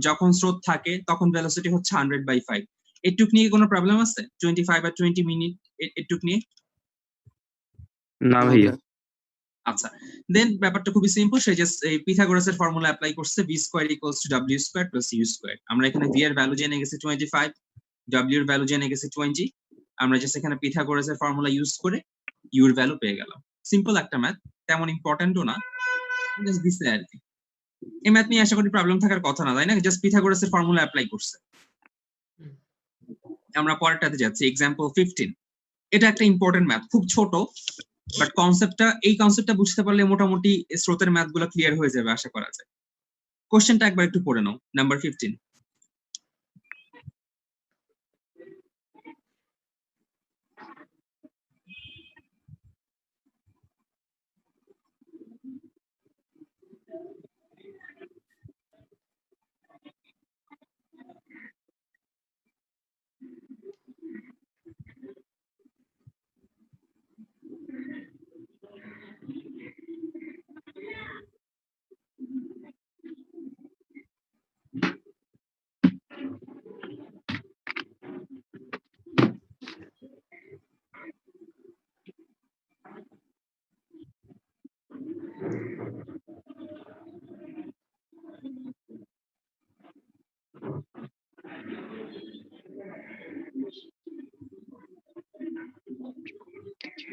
যখন স্রোত থাকে তখন ভেলোসিটি হচ্ছে 100/5। এটুক নিয়ে কোনো প্রবলেম আছে? 25 আর 20 মিনিট এটুক নিয়ে? না ভাইয়া। আচ্ছা দেন ব্যাপারটা খুবই সিম্পল, সে জাস্ট এই পিথাগোরাসের ফর্মুলা অ্যাপ্লাই করছে, v square equals to w square plus u square. আমরা এখানে v এর ভ্যালু জেনে গেছি 25, w এর ভ্যালু জেনে গেছি 20, আমরা জাস্ট এখানে পিথাগোরাসের ফর্মুলা ইউজ করে u এর ভ্যালু পেয়ে গেলাম। সিম্পল একটা ম্যাথ, তেমন ইম্পর্টেন্টও না, জাস্ট দিছে আর কি। এই ম্যাথ নিয়ে আশা করি প্রবলেম থাকার কথা না, তাই না? জাস্ট পিথাগোরাসের ফর্মুলা অ্যাপ্লাই করছে। হুম। আমরা পরেরটাতে যাচ্ছি, এক্সাম্পল 15। এটা একটা ইম্পর্টেন্ট ম্যাথ, খুব ছোট, বাট এই কনসেপ্টটা বুঝতে পারলে মোটামুটি স্রোতের ম্যাথ গুলো ক্লিয়ার হয়ে যাবে আশা করা যায়। কোশ্চেনটা একবার একটু পড়ে নাও, নাম্বার 15।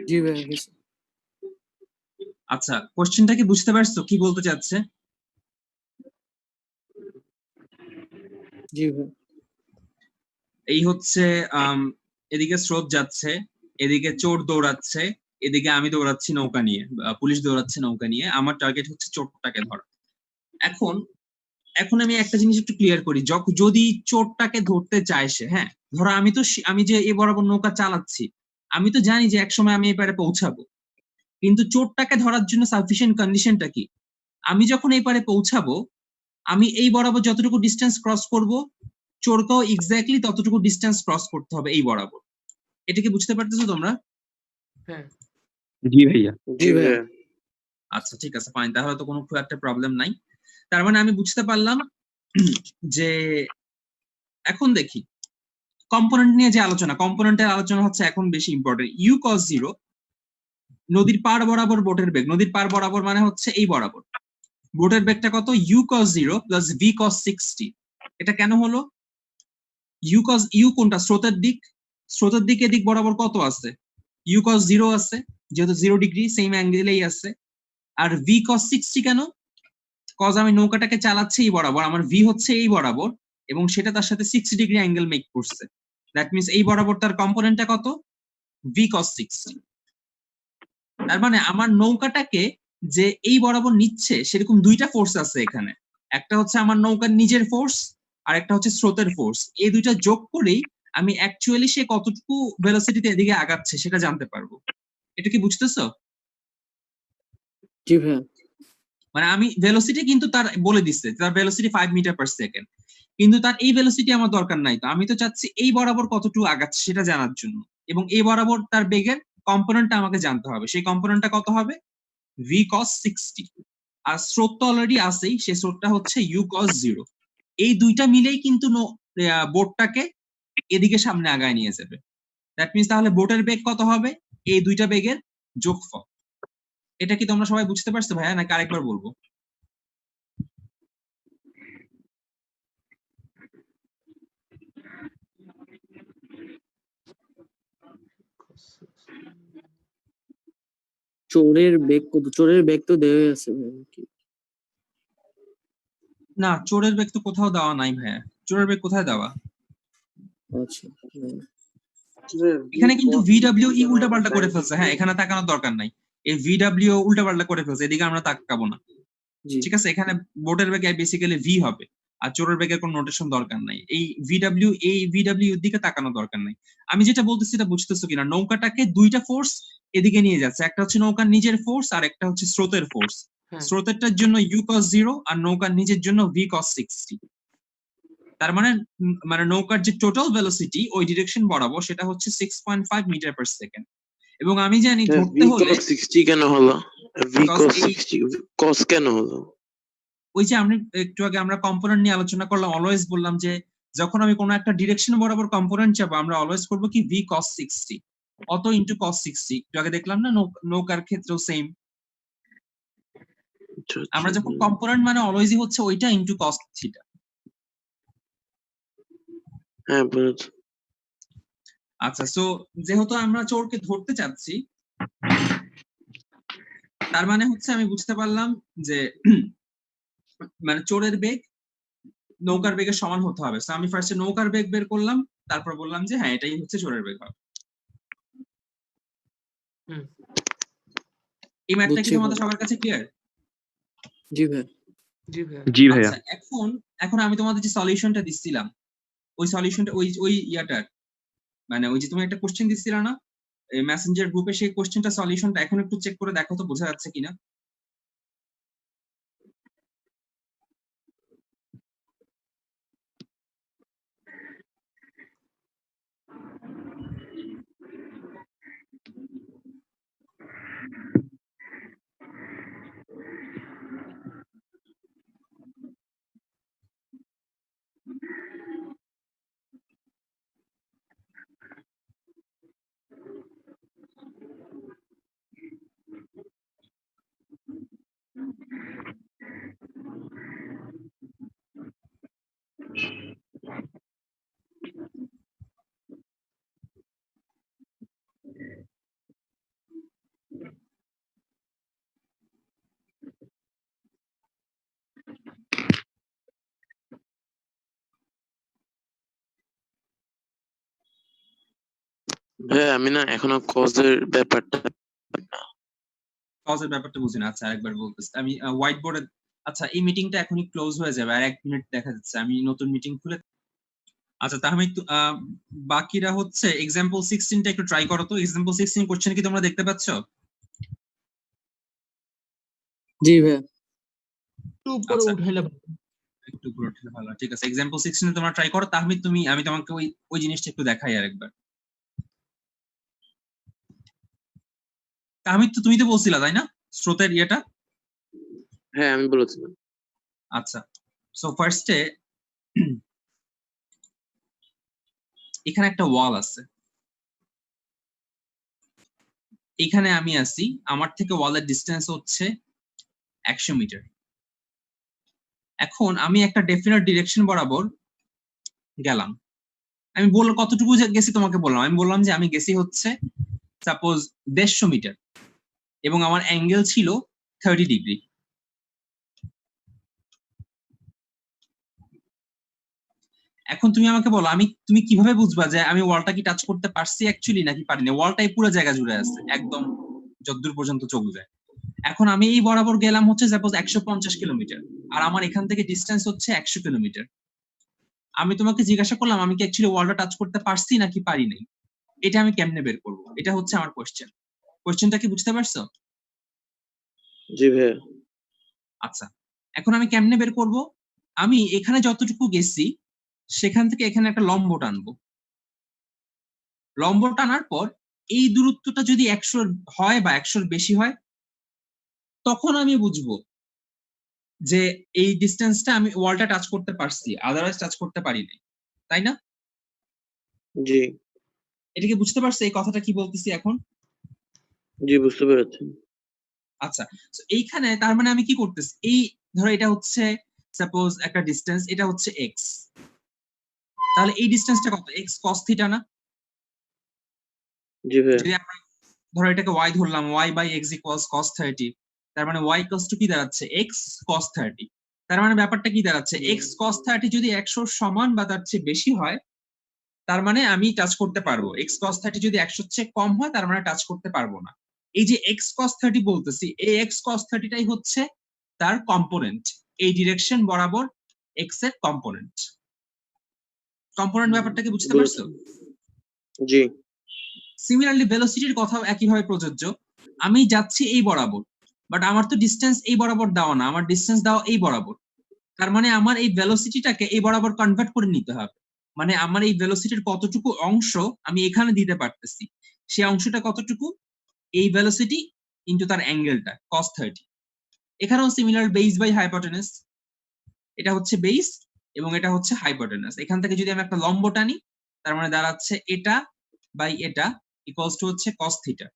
জি ভাই, বুঝছি। আচ্ছা কোশ্চেনটা কি বুঝতে পারছো কি বলতে চাচ্ছে? জি ভাই। এই হচ্ছে এদিকে স্রোত যাচ্ছে, এদিকে চোর দৌড়াচ্ছে, এদিকে আমি দৌড়াচ্ছি নৌকা নিয়ে, পুলিশ দৌড়াচ্ছে নৌকা নিয়ে। আমার টার্গেট হচ্ছে চোরটাকে ধরা। এখন এখন আমি একটা জিনিস একটু ক্লিয়ার করি, যদি চোরটাকে ধরতে চায় সে, হ্যাঁ ধরো আমি যে এ বরাবর নৌকা চালাচ্ছি, আমি তো জানি যে একসময় আমি এপারে পৌঁছাবো, কিন্তু চোরটাকে ধরার জন্য সাফিসিয়েন্ট কন্ডিশনটা কি? আমি যখন এপারে পৌঁছাবো, আমি এই বরাবর যতটুকু ডিস্টেন্স ক্রস করব, চোরকেও এক্স্যাক্টলি ততটুকু ডিস্টেন্স ক্রস করতে হবে এই বরাবর। এটা কি বুঝতে পারতেছো তোমরা? হ্যাঁ জি ভাইয়া। জি ভাইয়া। আচ্ছা ঠিক আছে, ফাইন, তাহলে তো কোনো খুব একটা প্রবলেম নাই। তার মানে আমি বুঝতে পারলাম যে এখন দেখি কম্পোনেন্ট নিয়ে যে কম্পোনেন্টের আলোচনা হচ্ছে এখন বেশি ইম্পর্টেন্ট। ইউ কস জিরো, নদীর পার বরাবর বোটের বেগ, নদীর পার বরাবর মানে হচ্ছে এই বরাবর, বোটের বেগটা কত? U cos zero plus v cos 60। এটা কেন হলো? ইউ কোনটা? স্রোতের দিক, স্রোতের দিক এদিক বরাবর কত আছে? ইউ কস জিরো আছে, যেহেতু 0 ডিগ্রি সেম অ্যাঙ্গেলেই আছে। আর ভি কস 60 কেন? কজ আমি নৌকাটাকে চালাচ্ছি এই বরাবর, আমার ভি হচ্ছে এই বরাবর, এবং সেটা তার সাথে 60 ডিগ্রি অ্যাঙ্গেল মেক করছে। দ্যাট মিনস এই বরাবর তার কম্পোনেন্টটা কত? V cos 60। তার মানে আমার নৌকাটাকে যে এই বরাবর নিচ্ছে, সেরকম দুইটা ফোর্স আছে এখানে। একটা হচ্ছে আমার নৌকার নিজের ফোর্স, আর একটা হচ্ছে স্রোতের ফোর্স। এই দুইটা যোগ করেই আমি অ্যাকচুয়ালি সে কতটুকু ভেলোসিটিতে এদিকে আগাচ্ছে সেটা জানতে পারবো। এটা কি বুঝতেছো? জি ভাইয়া। মানে আমি ভেলোসিটি কিন্তু তার বলে দিচ্ছে, তার ভেলোসিটি 5 মিটার/সেকেন্ড, কিন্তু তার এই ভেলোসিটি আমার দরকার নাই। তো আমি তো চাচ্ছি এই বরাবর কতটুকু আগাচ্ছে সেটা জানার জন্য, এবং এই বরাবর তার বেগের কম্পোনেন্টটা আমাকে জানতে হবে। সেই কম্পোনেন্টটা কত হবে? V cos 60। আর স্রোত তো অলরেডি আছেই, সেই স্রোতটা হচ্ছে ইউ কস 0। এই দুইটা মিলেই কিন্তু বোটটাকে এদিকে সামনে আগায় নিয়ে যাবে। দ্যাট মিনস তাহলে বোটের বেগ কত হবে? এই দুইটা বেগের যোগফল। এটা কি তোমরা সবাই বুঝতে পারছো ভাইয়া, নাকি আরেকবার বলবো? চোরের বেগ কত? চোরের বেগ তো দেওয়াই আছে ভাইয়া নাকি? না, চোরের বেগ তো কোথাও দেওয়া নাই ভাইয়া। চোরের বেগ কোথায় দেওয়া? আচ্ছা হ্যাঁ। এখানে কিন্তু ভিডব্লিউ উল্টাপাল্টা করে ফেলছে। হ্যাঁ, এখানে তাকানোর দরকার নাই। এই ভিডব্লিউ উল্টাপাল্টা করে ফেলছে, এদিকে আমরা তাকাবো না। জি ঠিক আছে, এখানে বোটের বেগে বেসিক্যালি ভি হবে, আর চোরের বেগের কোনো নোটেশন দরকার নাই। এই ভিডব্লিউ এর দিকে তাকানো দরকার নাই। আমি যেটা বলতেছি এটা বুঝতেছো কিনা? নৌকাটাকে দুইটা ফোর্স এদিকে নিয়ে যাচ্ছে, একটা হচ্ছে নৌকার নিজের ফোর্স, আর একটা হচ্ছে স্রোতের ফোর্স। হ্যাঁ স্রোতেরটার জন্য ইউ কস 0, আর নৌকার নিজের জন্য ভি কস 60। তার মানে মানে নৌকার যে টোটাল ভেলোসিটি ওই ডিরেকশন বরাবর সেটা হচ্ছে 6.5 মিটার/সেকেন্ড। এবং আমি জানি ধরতে ভি হলে, কস 60 কেন হলো? ভি cos কস এই 60 কস কেন হলো? ওই যে আমি একটু আগে আমরা কম্পোনেন্ট নিয়ে আলোচনা করলাম, অলওয়েজ বললাম যে যখন আমি কোনো একটা ডিরেকশন বরাবর কম্পোনেন্ট চাবো, আমরা অলওয়েজ করবো কি ভি কস 60 অত ইন্টু কস 60। একটু আগে দেখলাম না নৌকার ক্ষেত্রেও সেম। আচ্ছা আমরা আচ্ছা, যখন কম্পোনেন্ট মানে অলওয়েজই হচ্ছে ওইটা ইন্টু কস থিটা। হ্যাঁ বুঝেছি। আচ্ছা, সো যেহেতু আমরা চোরকে ধরতে চাচ্ছি, তার মানে হচ্ছে আমি বুঝতে পারলাম যে মানে চোরের বেগ নৌকার বেগের সমান হতে হবে। সো আমি ফার্স্টে নৌকার বেগ বের করলাম, তারপর বললাম যে হ্যাঁ এটাই হচ্ছে চোরের বেগ হবে। হুম এই ম্যাথটা কি বুঝছি তোমাদের ভাই। সবার কাছে ক্লিয়ার? জি ভাই। জি ভাইয়া। জি ভাইয়া। আচ্ছা, এখন এখন আমি তোমাদের যে সলিউশনটা দিচ্ছিলাম, ওই সলিউশনটা ওই ইয়াটার মানে ওই যে তুমি একটা কোশ্চেন দিচ্ছিল না মেসেঞ্জার গ্রুপে, সেই কোশ্চেনটা সলিউশনটা এখন একটু চেক করে দেখো তো বোঝা যাচ্ছে কিনা। ভাইয়া আমি না এখনো কজের ব্যাপারটা কজের ব্যাপারটা বুঝি না। আচ্ছা আরেকবার বলতেছি আমি হোয়াইট বোর্ডে। আচ্ছা এই মিটিংটা এখনই ক্লোজ হয়ে যাবে, আর 1 মিনিট দেখা যাচ্ছে, আমি নতুন মিটিং খুলে। আচ্ছা তাহলে একটু বাকিরা হচ্ছে এক্সাম্পল 16টা একটু ট্রাই করো তো। এক্সাম্পল 16 কোশ্চেন কি তোমরা দেখতে পাচ্ছ? জি ভাইয়া। একটু উপরে আচ্ছা উঠাইলে ভালো। একটু পুরো ভালো, ঠিক আছে। এক্সাম্পল 16 তোমরা ট্রাই করো, তাহলে আমি তোমাকে ওই ওই জিনিসটা একটু দেখাই আরেকবার। তাহমিদ তো তুমি তো বলছিলা তাই না স্রোতের ইয়েটা? হ্যাঁ আমি বলেছিলাম। আচ্ছা সো ফার্স্টে এখানে একটা ওয়াল আছে, এখানে আমি আছি, আমার থেকে ওয়ালের ডিসটেন্স হচ্ছে 100 মিটার। এখন আমি একটা ডেফিনেট ডিরেকশন বরাবর গেলাম। আমি কতটুকু গেছি তোমাকে বললাম, আমি বললাম যে আমি গেছি হচ্ছে সাপোজ 150 মিটার এবং আমার অ্যাঙ্গেল ছিল 30 ডিগ্রি। এখন তুমি আমাকে বলো তুমি কিভাবে বুঝবা যে আমি ওয়ালটা কি টাচ করতে পারছি অ্যাকচুয়ালি নাকি পারিনি? ওয়ালটাই পুরো জায়গা জুড়ে আছে একদম যতদূর পর্যন্ত চোখ যায়। এখন আমি এই বরাবর গেলাম হচ্ছে সাপোজ 150 কিলোমিটার, আর আমার এখান থেকে ডিস্টেন্স হচ্ছে 100 কিলোমিটার। আমি তোমাকে জিজ্ঞাসা করলাম আমি কি অ্যাকচুয়ালি ওয়ালটা টাচ করতে পারছি নাকি পারি নাই, এটা আমি কেমনে বের করবো? এটা হচ্ছে আমার কোশ্চেন। কোশ্চেনটা কি বুঝতে পারছো? জি ভাইয়া। আচ্ছা এখন আমি কেমনে বের করব? আমি এখানে যতটুকু গেছি সেখান থেকে এখানে একটা লম্ব টানবো। লম্ব টানার পর এই দূরত্বটা যদি 100 হয় বা 100 বেশি হয়, তখন আমি বুঝবো যে এই ডিস্টেন্সটা আমি ওয়ালটা টাচ করতে পারছি, আদারওয়াইজ টাচ করতে পারিনি, তাই না? জি এটা কি বুঝতে পারছো এই কথাটা কি বলতেছি এখন? জি বুঝতে পেরেছি। আচ্ছা তো এইখানে তার মানে আমি কি করতেছি, এই ধরো এটা হচ্ছে সাপোজ একটা ডিস্টেন্স, এটা হচ্ছে এক্স, তাহলে এই ডিস্টেন্সটা কত? এক্স কস থিটা না? জি ভাইয়া। যদি আমরা ধরো এটাকে ওয়াই ধরলাম, ওয়াই বাই এক্স ইকুয়ালস কস 30, তার মানে ওয়াই ইকুয়ালস টু কি দাঁড়াচ্ছে? এক্স কস 30। তার মানে ব্যাপারটা কি দাঁড়াচ্ছে? এক্স কস 30 যদি 100 সমান বা তার চেয়ে বেশি হয় তার মানে আমি টাচ করতে পারবো, এক্স কস 30 যদি 100 চেয়ে কম হয় তার মানে টাচ করতে পারবো না। এই যে এক্স কস 30 বলতেছি, এই এক্স কস 30 টাই হচ্ছে তার কম্পোনেন্ট, এই ডিরেকশন বরাবর এক্স এর কম্পোনেন্ট। কম্পোনেন্ট ব্যাপারটা কি বুঝতে পারছো? বুঝেছি। জি সিমিলারলি ভেলোসিটির কথাও একইভাবে প্রযোজ্য। আমি যাচ্ছি এই বরাবর, বাট আমার তো ডিস্টেন্স এই বরাবর দেওয়া না, আমার ডিস্টেন্স দেওয়া এই বরাবর। তার মানে আমার এই ভেলোসিটিটাকে এই বরাবর কনভার্ট করে নিতে হবে। মানে আমার এই ভেলোসিটির কতটুকু অংশ আমি এখানে দিতে পারতেছি, সেই অংশটা কতটুকু? এই ভেলোসিটি ইনটু তার অ্যাঙ্গেলটা cos 30। এখানেও সিমিলার, বেস বাই হাইপোটেনাস। এটা হচ্ছে বেস এবং এটা হচ্ছে হাইপোটেনাস। এখান থেকে যদি আমি একটা লম্ব টানি তার মানে দাঁড়াচ্ছে এটা বাই এটা ইকুয়ালস টু হচ্ছে cos থিটা।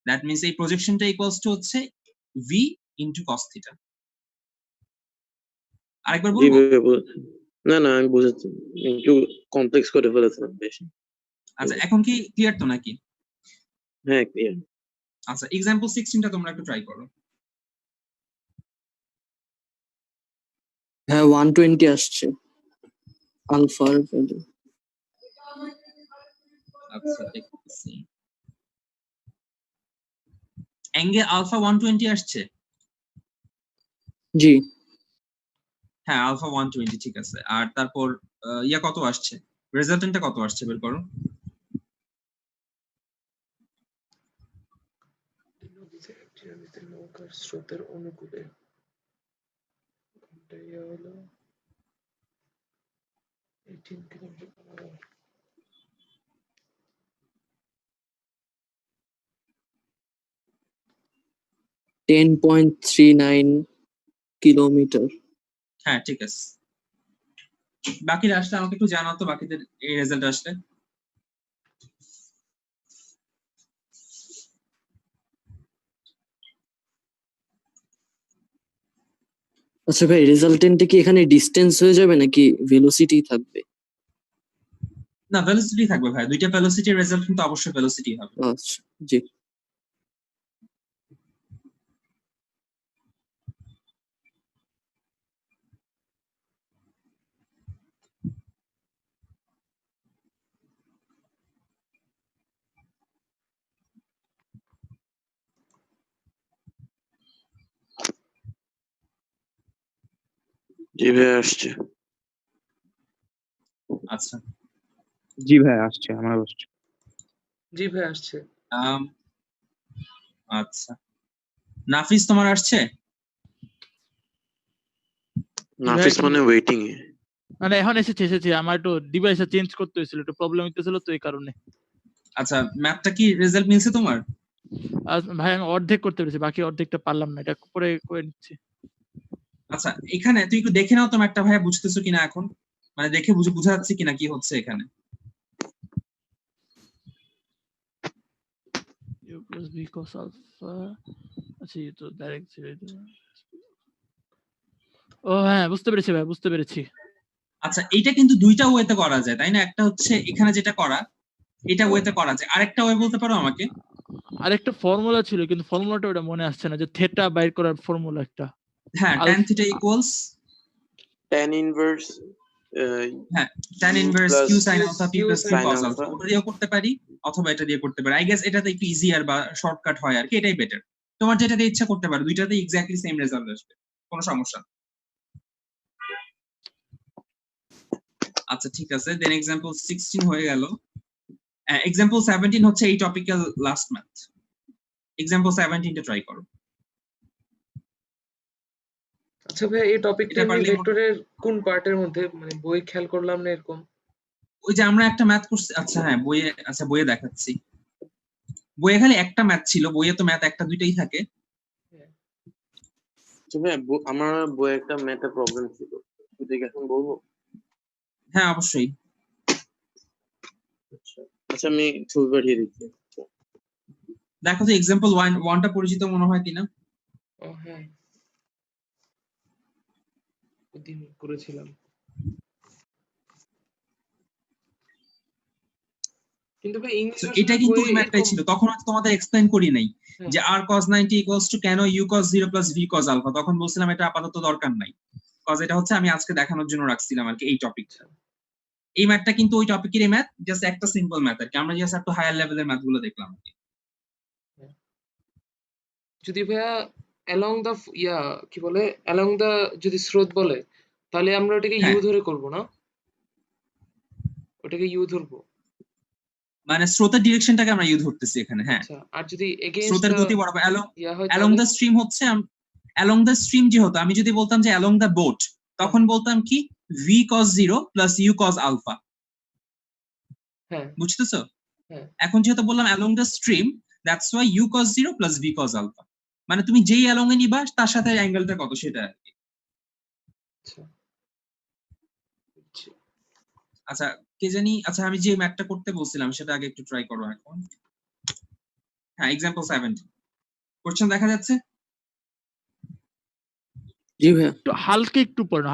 দ্যাট মিন্স এই প্রজেকশনটা ইকুয়ালস টু হচ্ছে v ইনটু cos থিটা। আরেকবার জি বলবো? ভাইয়া বুঝেছি। না না আমি বুঝেছি, একটু কমপ্লেক্স করে ফেলেছিলাম বেশি। আচ্ছা এখন কি ক্লিয়ার তো নাকি? হ্যাঁ ক্লিয়ার। আচ্ছা এক্সাম্পল 16টা তোমরা একটু ট্রাই করো। হ্যাঁ 120 আসছে আলফার ভ্যালু। আচ্ছা দেখতেছি, অ্যাঙ্গেল আলফা 120 আসছে। জি হ্যাঁ আলফা 120 ঠিক আছে। আর তারপর ইয়া কত আসছে, রেজাল্টেন্টটা কত আসছে বের করো। নদীতে নৌকার স্রোতের অনুকূলে ঘন্টায় হলো 18 কিলোমিটার। 10.39 কিলোমিটার। হ্যাঁ ঠিক আছে। বাকিরা আসলে আমাকে একটু জানাও তো, বাকিদের এই রেজাল্ট আসলে। আচ্ছা ভাই রেজাল্টেন্টে কি এখানে ডিস্টেন্স হয়ে যাবে নাকি ভেলোসিটি থাকবে? না ভেলোসিটি থাকবে ভাই, দুইটা ভেলোসিটির রেজাল্ট কিন্তু অবশ্যই ভেলোসিটি হবে। আচ্ছা জি। জি ভাইয়া আসছে। আচ্ছা জি ভাই আসছে, আমার আসছে। জি ভাই আসছে। আম, আচ্ছা নাফিস তোমার আসছে? নাফিস একটু মানে ওয়েটিং এ। মানে এখন এসেছে আমার একটু ডিভাইসটা চেঞ্জ করতে হয়েছিল, একটু প্রবলেম হইতেছিল তো এই কারণে। আচ্ছা ম্যাথটা কি রেজাল্ট মিলছে তোমার? আর ভাই আমি অর্ধেক করতে পেরেছি, বাকি অর্ধেকটা পারলাম না, এটা পরে করে নিচ্ছি। আচ্ছা এখানে তুই একটু দেখে নাও তো ম্যাথটা ভাইয়া বুঝতেছো কিনা এখন, মানে দেখে বোঝা যাচ্ছে কিনা কি হচ্ছে এখানে। u plus b cos alpha, আচ্ছা এই তো ডাইরেক্ট ও হ্যাঁ বুঝতে পেরেছি ভাই, বুঝতে পেরেছি। আচ্ছা এইটা কিন্তু দুইটা ওয়েতে করা যায় তাই না? একটা হচ্ছে এখানে যেটা করা, এটা ওয়েতে করা যায়, আরেকটা ওয়ে বলতে পারো আমাকে? আরেকটা ফর্মুলা ছিল কিন্তু ফর্মুলাটা ওটা মনে আসছে না, যে থেটা বাইর করার ফর্মুলা একটা। হ্যাঁ tan theta equals tan inverse হ্যাঁ tan inverse q sin alpha p plus q sin cos alpha। alpha, ওটা দিয়েও করতে পারি অথবা এটা দিয়ে করতে পারি। আই গেস এটাতে একটু ইজিয়ার বা শর্টকাট হয় আর কি, এটাই বেটার। তোমার যেটা দিয়ে ইচ্ছা করতে পারো, দুইটাতে এক্স্যাক্টলি সেম রেজাল্ট আসবে, কোনো সমস্যা না। আচ্ছা ঠিক আছে, দেন এক্সাম্পল 16 হয়ে গেল। এক্সাম্পল 17 হচ্ছে এই টপিক্যাল লাস্ট ম্যাথ। এক্সাম্পল 17 টা ট্রাই করো। আচ্ছা ভাই এই টপিকটা এটা আমি পারলে ভেক্টরের কোন পার্টের মধ্যে, মানে বই খেয়াল করলাম না এরকম। ওই যে আমরা একটা ম্যাথ করছি, আচ্ছা হ্যাঁ বইয়ে, আচ্ছা বইয়ে দেখাচ্ছি। বইয়ে খালি একটা ম্যাথ ছিল, বইয়ে তো ম্যাথ একটা দুইটাই থাকে। ভাইয়া আমার বইয়ে একটা ম্যাথে প্রবলেম ছিল, তুই এখন বলবো? হ্যাঁ অবশ্যই। আচ্ছা আমি ছবি পাঠিয়ে দিচ্ছি। দেখো তো এক্সাম্পল 1 টা পরিচিত মনে হয় কিনা। ও হ্যাঁ ওদিন করেছিলাম, কিন্তু ভাই ইংলিশ So, এটা ভার্সনের কিন্তু বই ওই ম্যাথটাই এরকম। ছিল, তখন হয়তো তোমাদের এক্সপ্লেইন করি নাই হ্যাঁ, যে r cos 90 ইকুয়ালস টু কেন u cos 0 plus v cos alpha. তখন বলছিলাম এটা আপাতত দরকার নাই, কজ এটা হচ্ছে আমি আজকে দেখানোর জন্য রাখছিলাম আর কি এই টপিকটা। এই ম্যাথটা কিন্তু ওই টপিকেরই ম্যাথ, জাস্ট একটা সিম্পল ম্যাথ আর কি, আমরা জাস্ট একটু হায়ার লেভেলের ম্যাথগুলো দেখলাম আর কি। যদি ভাইয়া অ্যালং দা কি বলে অ্যালং দা যদি স্রোত বলে, তাহলে আমরা ওটাকে ইউ হ্যাঁ ধরে করব না, ওটাকে ইউ ধরবো। মানে স্রোতের ডিরেকশনটাকে আমরা ইউ ধরতেছি এখানে। হ্যাঁ আচ্ছা আর যদি এগেইনস্ট স্রোতের দা গতি বরাবর হয় অ্যালং তাহলে দ্য স্ট্রিম হচ্ছে অ্যালং দ্য স্ট্রিম যে হতো, আমি যদি বলতাম যে অ্যালং দ্য বোট, তখন বলতাম কি v cos 0 plus u cos alpha. হ্যাঁ বুঝতেছো? হ্যাঁ এখন যেহেতু বললাম along the stream, that's why u cos 0 plus v cos alpha, মানে তুমি যেই অ্যালং এ নিবা তার সাথে অ্যাঙ্গেলটা কত সেটা আর কি। আচ্ছা বুঝছি। আচ্ছা কে জানি, আচ্ছা আমি যে ম্যাথটা করতে বলছিলাম সেটা আগে একটু ট্রাই করো এখন। হ্যাঁ এক্সাম্পল 17 কোশ্চেন দেখা যাচ্ছে? জি ভাইয়া। একটু হালকা একটু পড়ো না,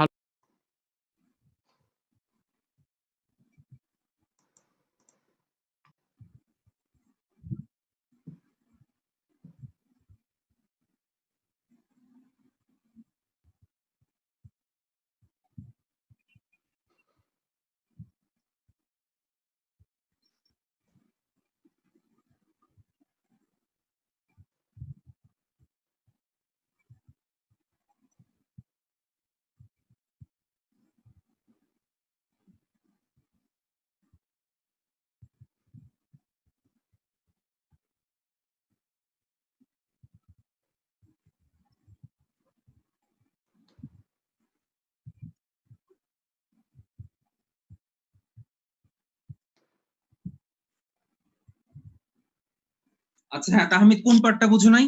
আচ্ছা হ্যাঁ তাহমিদ কোন পার্টটা বুঝো নাই?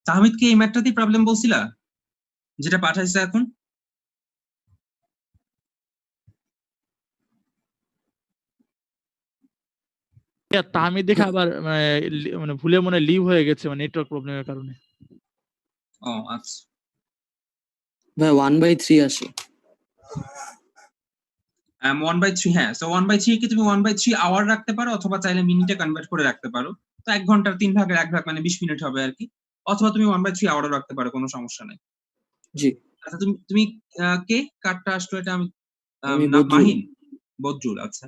তাহমিদ কি এই ম্যাথটাতেই প্রবলেম বলছিলা যেটা পাঠাইছে এখন? তা আমি দেখে আবার মানে ভুলে মনে লিভ হয়ে গেছে, মানে নেটওয়ার্ক প্রবলেমের কারণে। ও আচ্ছা ভাই 1/3 আসে। 1/3, হ্যাঁ সো 1/3 কি তুমি 1/3 আওয়ার রাখতে পারো অথবা চাইলে মিনিটে কনভার্ট করে রাখতে পারো। তো 1 ঘন্টার 3 ভাগের 1 ভাগ মানে 20 মিনিট হবে আর কি, অথবা তুমি 1/3 আওয়ারও রাখতে পারো, কোনো সমস্যা নাই। জি আচ্ছা তুমি তুমি কে কার্ডটা আসলো এটা? আমি আমি বদরুল। মাহিন বদরুল। আচ্ছা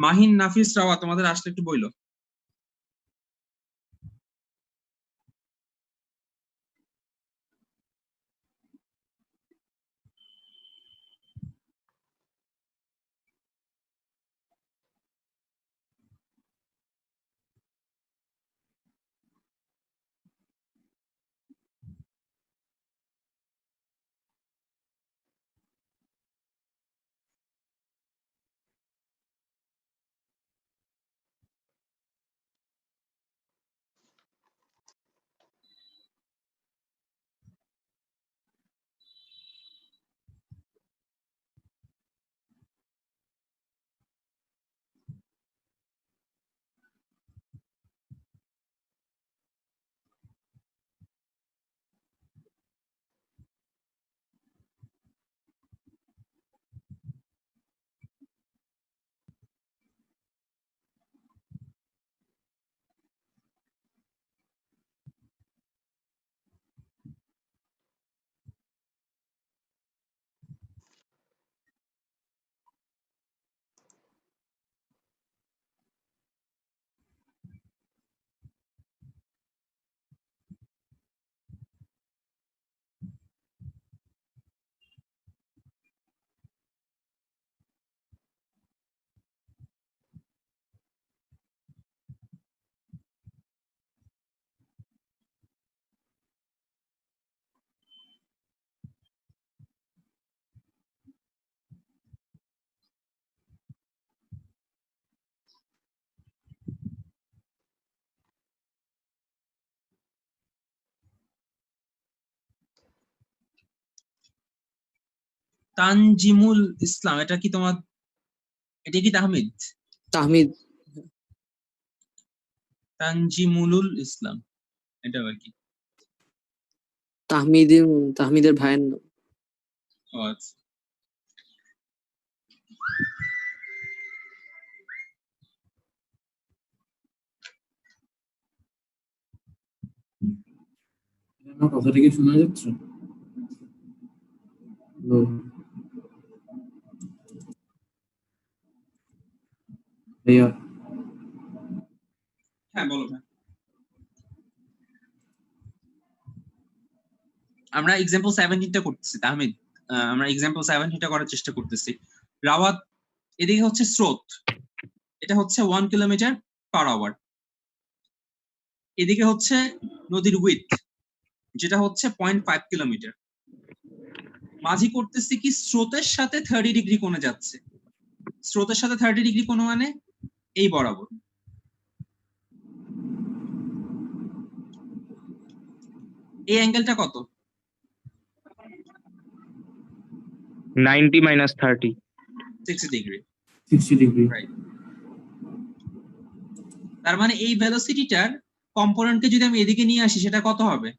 মাহিন নাফিস রাওয়া তোমাদের আসলে একটু বইলো। তানজিমুল ইসলাম, এটা কি তোমার, এটা কি তাহমিদ? তাহমিদ, তানজিমুলুল ইসলাম, এটা আর কি। তাহমিদের ভাইয়ের নাম। ও আচ্ছা। আমার কথাটা কি শোনা যাচ্ছে? হ্যালো? ভাইয়া, হ্যাঁ বলো ভাই। আমরা এক্সাম্পল 17টা করতেছি তাহমিদ, আমরা এক্সাম্পল 17টা করার চেষ্টা করতেছি। রাওয়াত, এদিকে হচ্ছে স্রোত, এটা হচ্ছে 1 কিলোমিটার পার আওয়ার। এদিকে হচ্ছে নদীর উইথ, যেটা হচ্ছে 0.5 কিলোমিটার। মাঝি করতেছি কি, স্রোতের সাথে 30 ডিগ্রি কোণে যাচ্ছে। স্রোতের সাথে 30 ডিগ্রি কোণ মানে এই বরাবর। এই অ্যাঙ্গেলটা কত? 90 minus 30. 60 ডিগ্রি। 60 ডিগ্রি। রাইট। তার মানে এই ভেলোসিটিটার কম্পোনেন্টকে যদি আমি এদিকে নিয়ে আসি, সেটা কত হবে?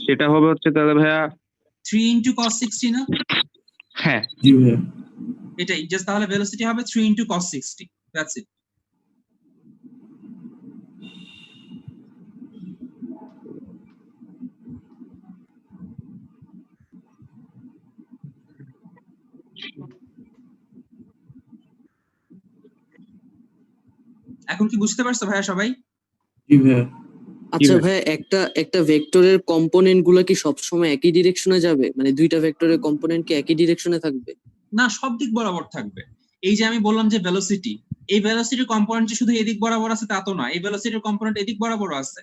সেটা হবে হচ্ছে তাহলে ভাইয়া 3 ইন্টু cos 60 না? হ্যাঁ জি ভাইয়া। এটাই জাস্ট, তাহলে ভেলোসিটি হবে 3 ইন্টু cos 60, দ্যাটস ইট। এখন কি বুঝতে পারছো ভাইয়া সবাই? জি ভাইয়া। আচ্ছা ভাই। ভাই, একটা ভেক্টরের কম্পোনেন্ট গুলো কি সবসময় একই ডিরেকশনে যাবে? মানে দুইটা ভেক্টরের কম্পোনেন্ট কি একই ডিরেকশনে থাকবে? না, সব দিক বরাবর থাকবে। এই যে আমি বললাম যে ভেলোসিটি, এই ভেলোসিটির কম্পোনেন্ট যে শুধু এদিক বরাবর আছে তা তো না, এই ভেলোসিটির কম্পোনেন্ট এদিক বরাবরও আছে।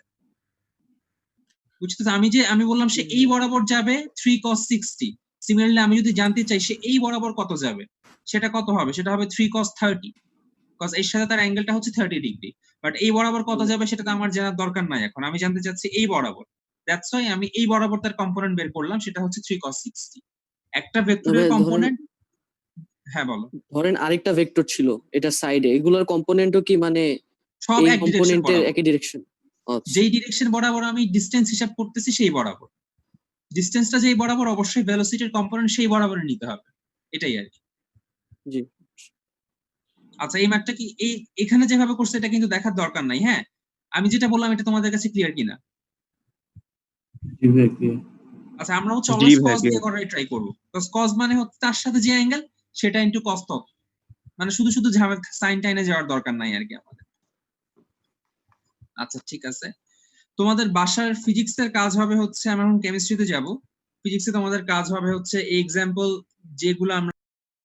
বুঝতেছো? আমি বললাম সে এই বরাবর যাবে 3 cos 60। সিমিলারলি আমি যদি জানতে চাই সে এই বরাবর কত যাবে, সেটা কত হবে? সেটা হবে 3 cos 30, কজ এর সাথে তার অ্যাঙ্গেলটা হচ্ছে 30 ডিগ্রি। বাট এই বরাবর কত যাবে সেটা তো আমার জানার দরকার নাই এখন, আমি জানতে চাচ্ছি এই বরাবর। দ্যাটস ওয়াই আমি এই বরাবর তার কম্পোনেন্ট বের করলাম, সেটা হচ্ছে 3 cos 60। একটা ভেক্টরের তবে কম্পোনেন্ট, হ্যাঁ বলো। ধরেন আরেকটা ভেক্টর ছিল এটা সাইডে, এগুলোর কম্পোনেন্টও কি মানে সব এই এক ডিরেকশন কম্পোনেন্টের বরাবর, একই ডিরেকশন? আচ্ছা, যেই ডিরেকশন বরাবর আমি ডিসটেন্স হিসাব করতেছি সেই বরাবর। ডিসটেন্সটা যেই বরাবর, অবশ্যই ভেলোসিটির কম্পোনেন্ট সেই বরাবর নিতে হবে, এটাই আর কি। জি। আচ্ছা, এই ম্যাথটা কি এই এখানে যেভাবে করছে এটা কিন্তু দেখার দরকার নাই। হ্যাঁ, আমি যেটা বললাম এটা তোমাদের কাছে ক্লিয়ার কিনা? জি ভাইয়া ক্লিয়ার। আচ্ছা, আমরা হচ্ছে জি অলওয়েজ ভাই, cos দিয়ে করার ট্রাই করব, cos cos মানে হচ্ছে তার সাথে যে অ্যাঙ্গেল সেটা ইনটু cos তত, মানে শুধু শুধু সাইন টাইনে যাওয়ার দরকার নাই আর কি আমাদের। আচ্ছা ঠিক আছে, তোমাদের বাসার ফিজিক্সের কাজ হবে হচ্ছে, আমরা এখন কেমিস্ট্রিতে যাব। ফিজিক্সে তোমাদের কাজ হবে হচ্ছে এই এক্সাম্পল যেগুলো আমরা